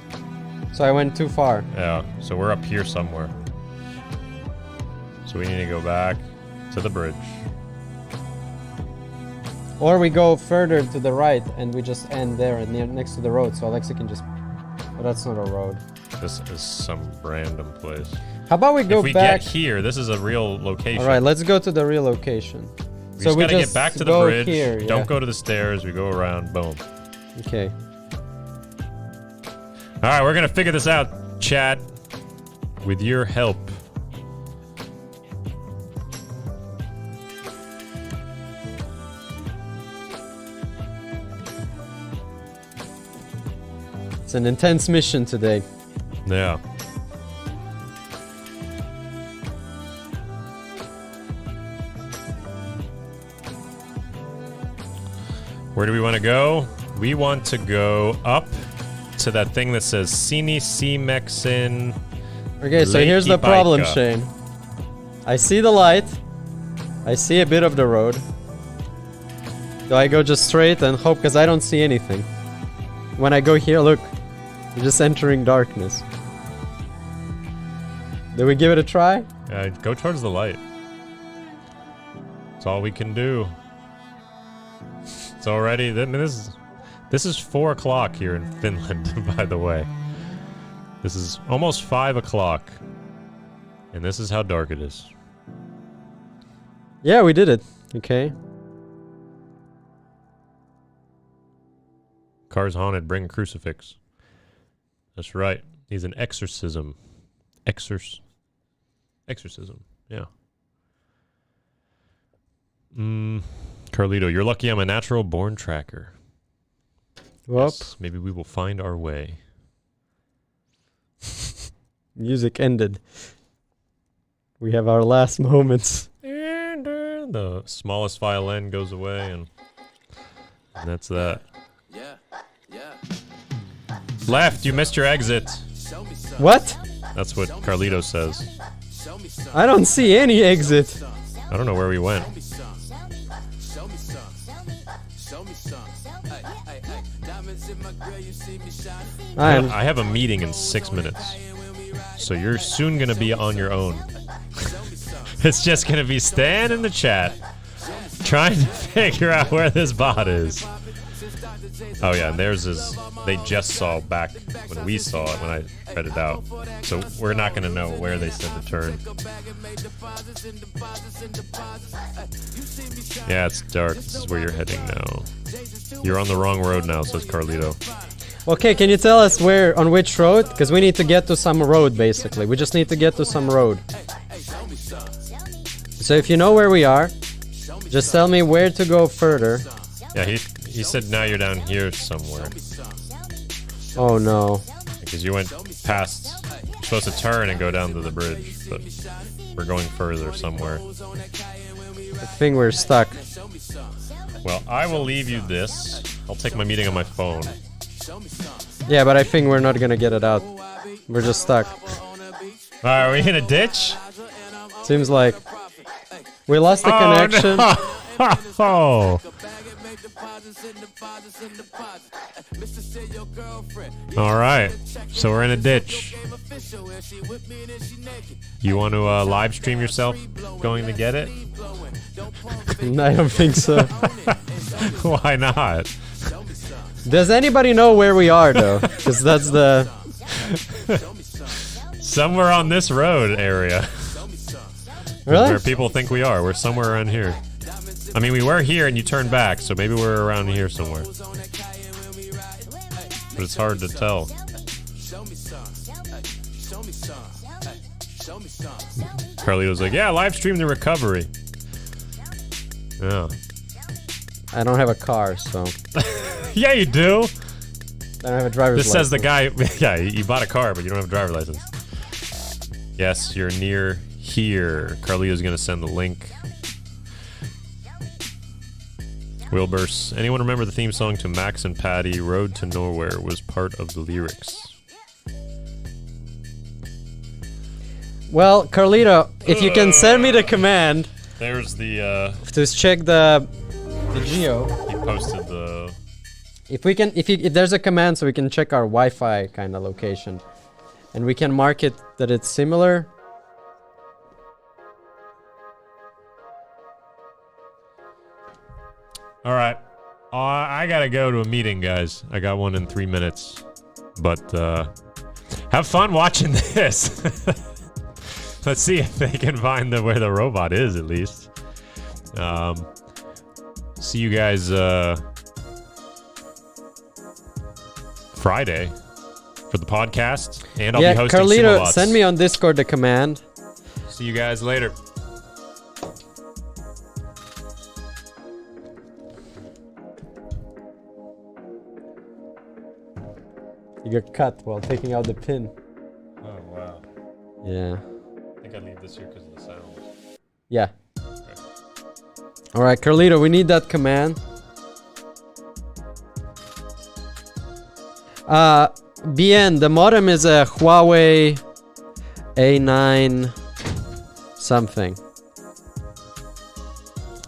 so I went too far.
Yeah, so we're up here somewhere. So we need to go back to the bridge.
Or we go further to the right and we just end there near, next to the road, so Alexa can just... Oh, that's not a road.
This is some random place.
How about we go
If we
back...
get here, this is a real location.
Alright, let's go to the real location.
We just gotta get back to the
go
bridge.
here, yeah.
Don't go to the stairs. We go around. Boom.
Okay.
All right, we're gonna figure this out, chat, with your help.
It's an intense mission today.
Yeah. Where do we want to go? We want to go up to that thing that says Sini Simexin.
Okay, so here's the problem, Shane. I see the light. I see a bit of the road. Do I go just straight and hope? Because I don't see anything. When I go here, look. We're just entering darkness. Do we give it a try?
Go towards the light. That's all we can do. It's already... I mean, this is 4 o'clock here in Finland, by the way. This is almost 5 o'clock. And this is how dark it is.
Yeah, we did it. Okay.
Car's haunted, bring a crucifix. That's right. He's an exorcism. Exorcism, yeah. Carlito, you're lucky I'm a natural born tracker.
Whoop.
Yes, maybe we will find our way.
Music ended. We have our last moments.
And the smallest violin goes away, and that's that. Left, you missed your exit.
What?
That's what Carlito says.
I don't see any exit.
I don't know where we went. I have a meeting in 6 minutes. So you're soon gonna be on your own. It's just gonna be Stan in the chat trying to figure out where this bot is. Oh yeah, and theirs is, they just saw back when we saw it, when I read it out. So we're not gonna know where they said the turn. Yeah, it's dark. This is where you're heading now. You're on the wrong road now, says Carlito.
Okay, can you tell us where, on which road? Because we need to get to some road, basically. We just need to get to some road. So if you know where we are, just tell me where to go further.
Yeah, He said now you're down here somewhere.
Oh no.
Because you went past... You're supposed to turn and go down to the bridge, but we're going further somewhere.
I think we're stuck.
Well, I will leave you this. I'll take my meeting on my phone.
Yeah, but I think we're not gonna get it out. We're just stuck.
Are we in a ditch?
Seems like we lost the connection.
No. Oh. All right, so we're in a ditch. You want to live stream yourself going to get it?
I don't think so.
Why not?
Does anybody know where we are though? Because that's the...
Somewhere on this road area.
Really?
Where people think we are. We're somewhere around here. I mean, we were here and you turned back, so maybe we're around here somewhere. But it's hard to tell. Carlito's like, yeah, live stream the recovery. Yeah.
I don't have a car, so...
Yeah, you do.
I don't have a driver's
This says
license.
the guy, yeah, you bought a car, but you don't have a driver's license. Yes, you're near here. Carlito's gonna send the link. Wilbur's. Anyone remember the theme song to Max and Patty, Road to Nowhere, was part of the lyrics?
Well, Carlito, if you can send me the command
There's the,
to check the geo.
he posted the...
If we can, if there's a command so we can check our Wi-Fi kind of location, and we can mark it that it's similar.
All right. I gotta go to a meeting, guys. I got one in 3 minutes. But, have fun watching this. Let's see if they can find where the robot is, at least. See you guys, Friday for the podcast. And I'll be hosting
Carlito,
Sumo
send me on Discord the command.
See you guys later.
You got cut while taking out the pin.
Oh, wow.
Yeah.
I think I leave this here because of the sound.
Yeah. Okay. All right, Carlito, we need that command. BN, the modem is a Huawei A9 something.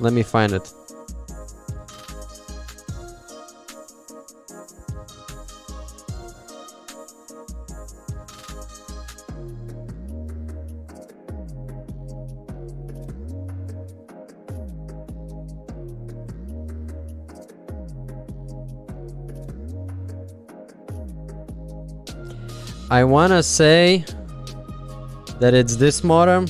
Let me find it. I wanna say that it's this modem.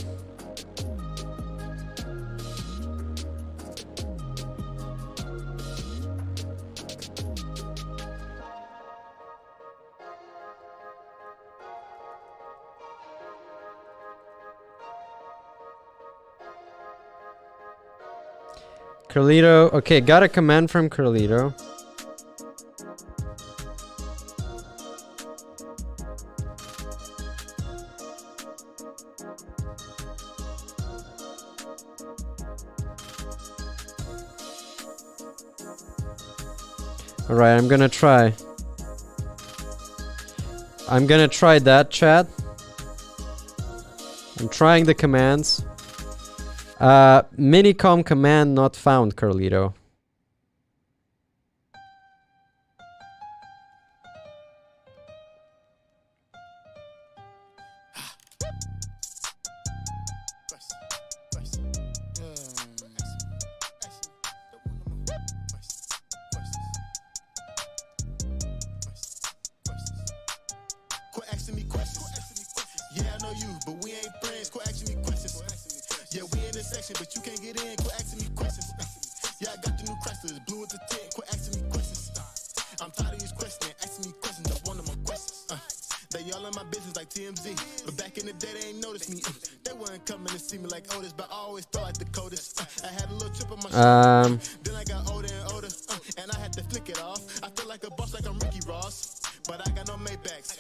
Carlito, okay, got a command from Carlito. Alright, I'm gonna try. I'm gonna try that, chat. I'm trying the commands. Minicom command not found, Carlito.
They flick it off. I feel like a boss, like I'm Ricky Ross. But I got no Maybachs.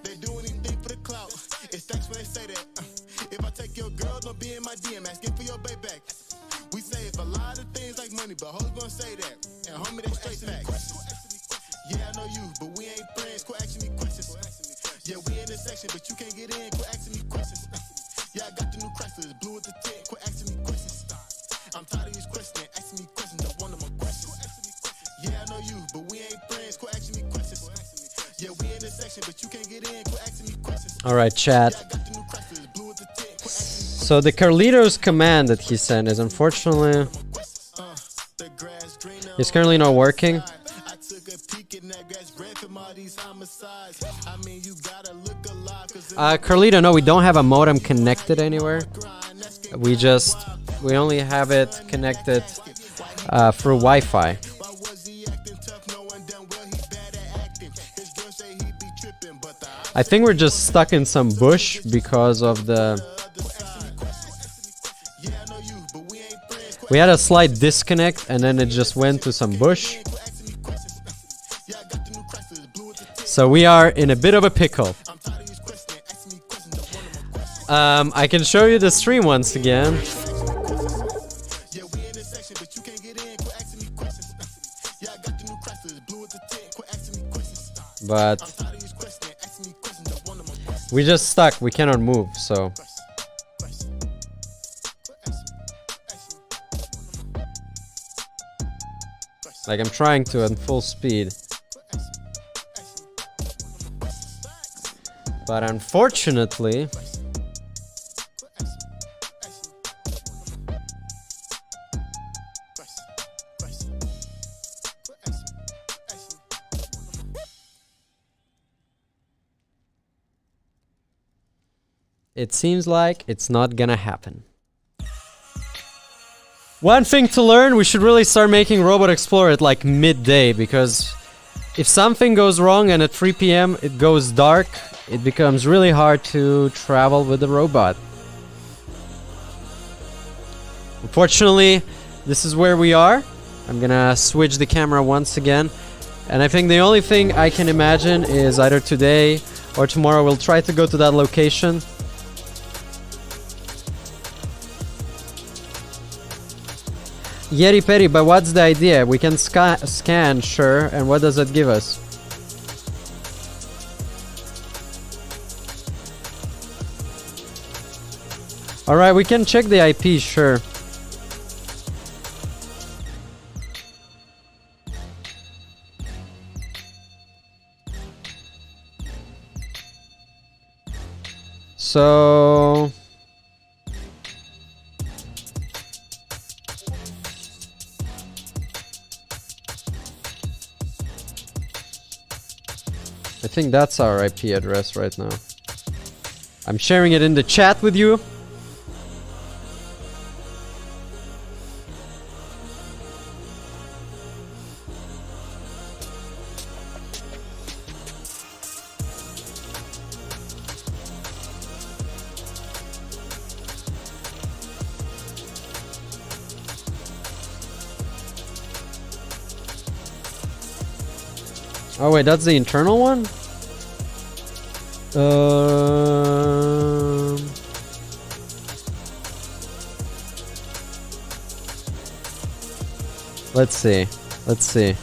They do anything for the clout. It's thanks when they say that. If I take your girl, don't be in my DM. Asking for your payback. We save a lot of things like money, but hoes gonna say that. And homie, they straight facts. Yeah, I know you, but we ain't friends. Quit asking me questions. Yeah, we in this section, but you can't get in. Quit asking me questions. Yeah, I got the new Chrysler, blue with the tint. Quit asking me questions. I'm tired of these questions. Asking me questions, I want them more questions. Yeah, I know you, but we ain't friends. Quit asking me questions. Yeah, we in this section, but you can't get in. Quit asking me questions.
All right, chat.
Yeah, I got the new Chrysler, blue with the tint. Quit asking me
So the Carlitos command that he sent is unfortunately it's currently not working.
I took a peek in that grass, ran from all these homicides. I mean, you gotta look alive, 'cause
Carlito, no, we don't have a modem connected anywhere. We only have it connected through Wi-Fi.
why was he acting tough? No one done well, he bad at acting. His girl say he be tripping, but the
I think we're just stuck in some bush because of the...
yeah, I know you, but we ain't friends.
We had a slight disconnect and then it just went to some bush.
Yeah, I got the new Chrysler, blue with the tint.
So we are in a bit of a pickle.
I'm tired of these questions. Asking me questions, I want them more questions.
I can show you the stream once again.
Yeah, we in this section, but you can't get in. Quit asking me questions. Yeah, I got the new Chrysler, blue with the tint. Quit asking me questions.
But
Tired of these questions. Asking me questions, I want them more questions.
we just stuck. We cannot move, so... Like, I'm trying to at full speed. But unfortunately... It seems like it's not gonna happen. One thing to learn, we should really start making Robot Explorer at like midday, because if something goes wrong and at 3 PM it goes dark, it becomes really hard to travel with the robot. Unfortunately, this is where we are. I'm gonna switch the camera once again. And I think the only thing I can imagine is either today or tomorrow we'll try to go to that location. Yeti Petty, but what's the idea? We can scan, sure, and what does it give us? Alright, we can check the IP, sure. So... I think that's our IP address right now. I'm sharing it in the chat with you. Oh wait, that's the internal one? Let's see. Let's see.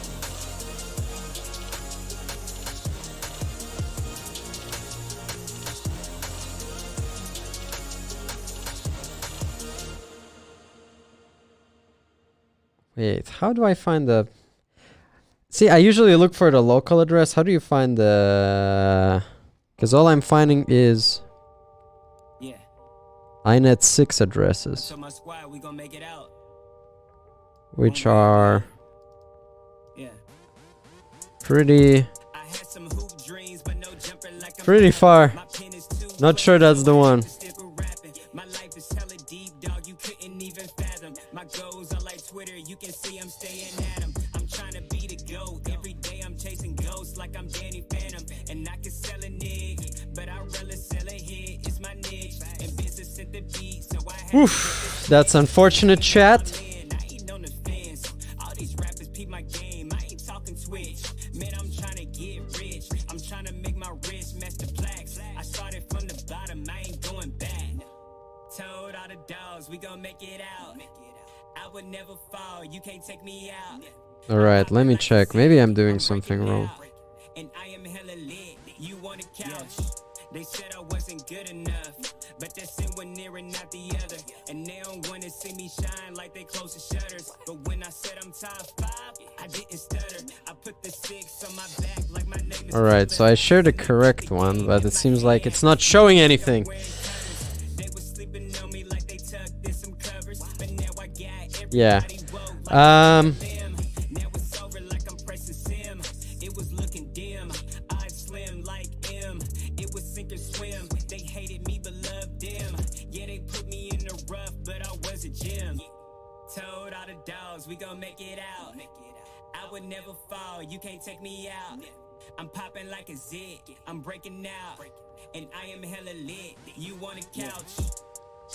Wait, how do I find the... See, I usually look for the local address. How do you find the... Because all I'm finding is... INET 6 addresses. Which are... Pretty far. Not sure that's the one. Oof, that's unfortunate, chat.
would never fall, you can't take me out.
Alright, let me check. Maybe I'm doing something wrong.
And I am hella lit, you want a couch. They said I wasn't good enough, but that's in one ear and not the other. And they don't wanna see me shine like they close the shutters. But when I said I'm top 5, I didn't stutter. I put the 6 on my back like my name is.
Alright, so I shared the correct one, but it seems like it's not showing anything.
They was sleeping on me like they tucked in some covers, but now I got
Yeah.
everybody woke like now it's over like I'm pressing sim. It was looking dim, eyes slim like M. It was sink or swim. They hated me but loved them. Yeah, they put me in the rough, but I was a gym. Told all the dogs we gon' make it out. I would never fall, you can't take me out. I'm popping like a zit, I'm breaking out, and I am hella lit. You want a couch?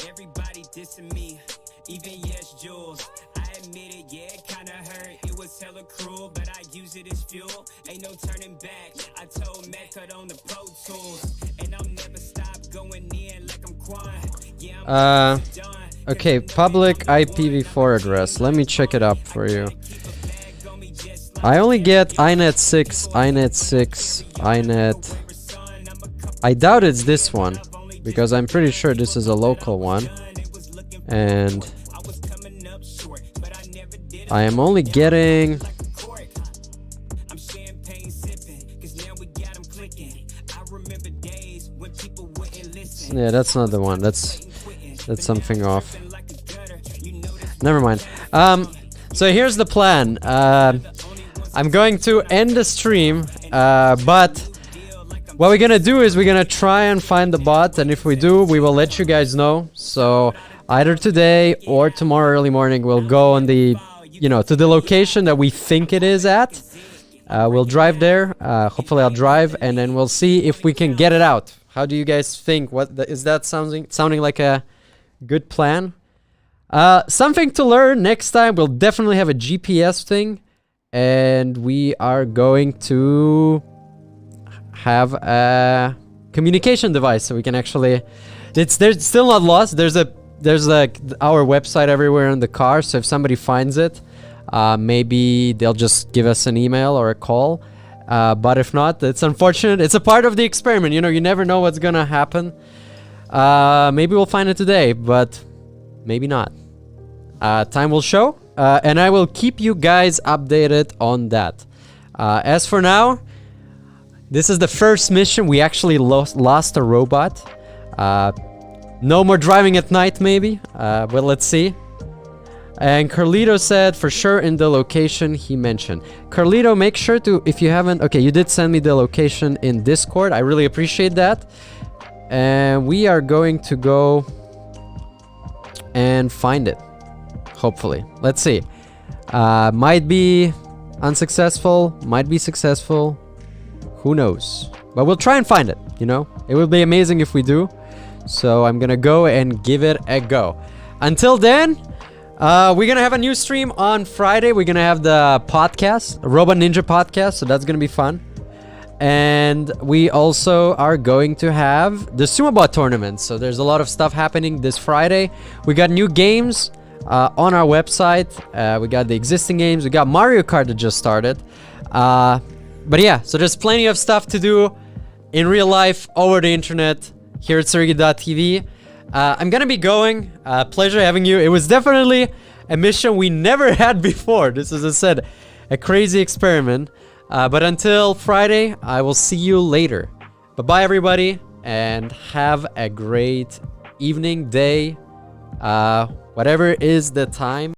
Everybody dissing me, even yes, Jules. I admit it, yeah, it kinda hurt. It was hella cruel, but I use it as fuel. Ain't no turning back. I told Matt cut on the Pro Tools, and I'll never stop going in like I'm Quan. Yeah, I'm done.
Okay, public IPv4 address. Let me check it up for you. I only get iNet 6, iNet 6, iNet. I doubt it's this one, because I'm pretty sure this is a local one. And I am only getting... Yeah, that's not the one. That's something off. Never mind. So here's the plan. I'm going to end the stream, but what we're gonna do is we're gonna try and find the bot, and if we do, we will let you guys know. So either today or tomorrow early morning, we'll go on the, to the location that we think it is at. We'll drive there. Hopefully I'll drive, and then we'll see if we can get it out. How do you guys think? Is that sounding like a good plan? Something to learn next time. We'll definitely have a GPS thing, and we are going to have a communication device so we can actually. There's still not lost. There's like our website everywhere in the car. So if somebody finds it, maybe they'll just give us an email or a call. But if not, it's unfortunate. It's a part of the experiment. You never know what's gonna happen. Maybe we'll find it today, but maybe not. Time will show, and I will keep you guys updated on that. As for now, this is the first mission. We actually lost a robot. No more driving at night, maybe. But let's see. And Carlito said, for sure in the location he mentioned. Carlito, make sure to, if you haven't... Okay, you did send me the location in Discord. I really appreciate that. And we are going to go and find it. Hopefully. Let's see. Might be unsuccessful. Might be successful. Who knows? But we'll try and find it, It would be amazing if we do. So I'm gonna go and give it a go. Until then... we're gonna have a new stream on Friday. We're gonna have the podcast, Robot Ninja podcast, so that's gonna be fun. And we also are going to have the SumoBot tournament. So there's a lot of stuff happening this Friday. We got new games on our website. We got the existing games. We got Mario Kart that just started. But yeah, so there's plenty of stuff to do in real life, over the internet, here at Sergey.tv. I'm gonna be going. Pleasure having you. It was definitely a mission we never had before. This is, as I said, a crazy experiment. But until Friday, I will see you later. Bye-bye, everybody, and have a great evening, day, whatever is the time.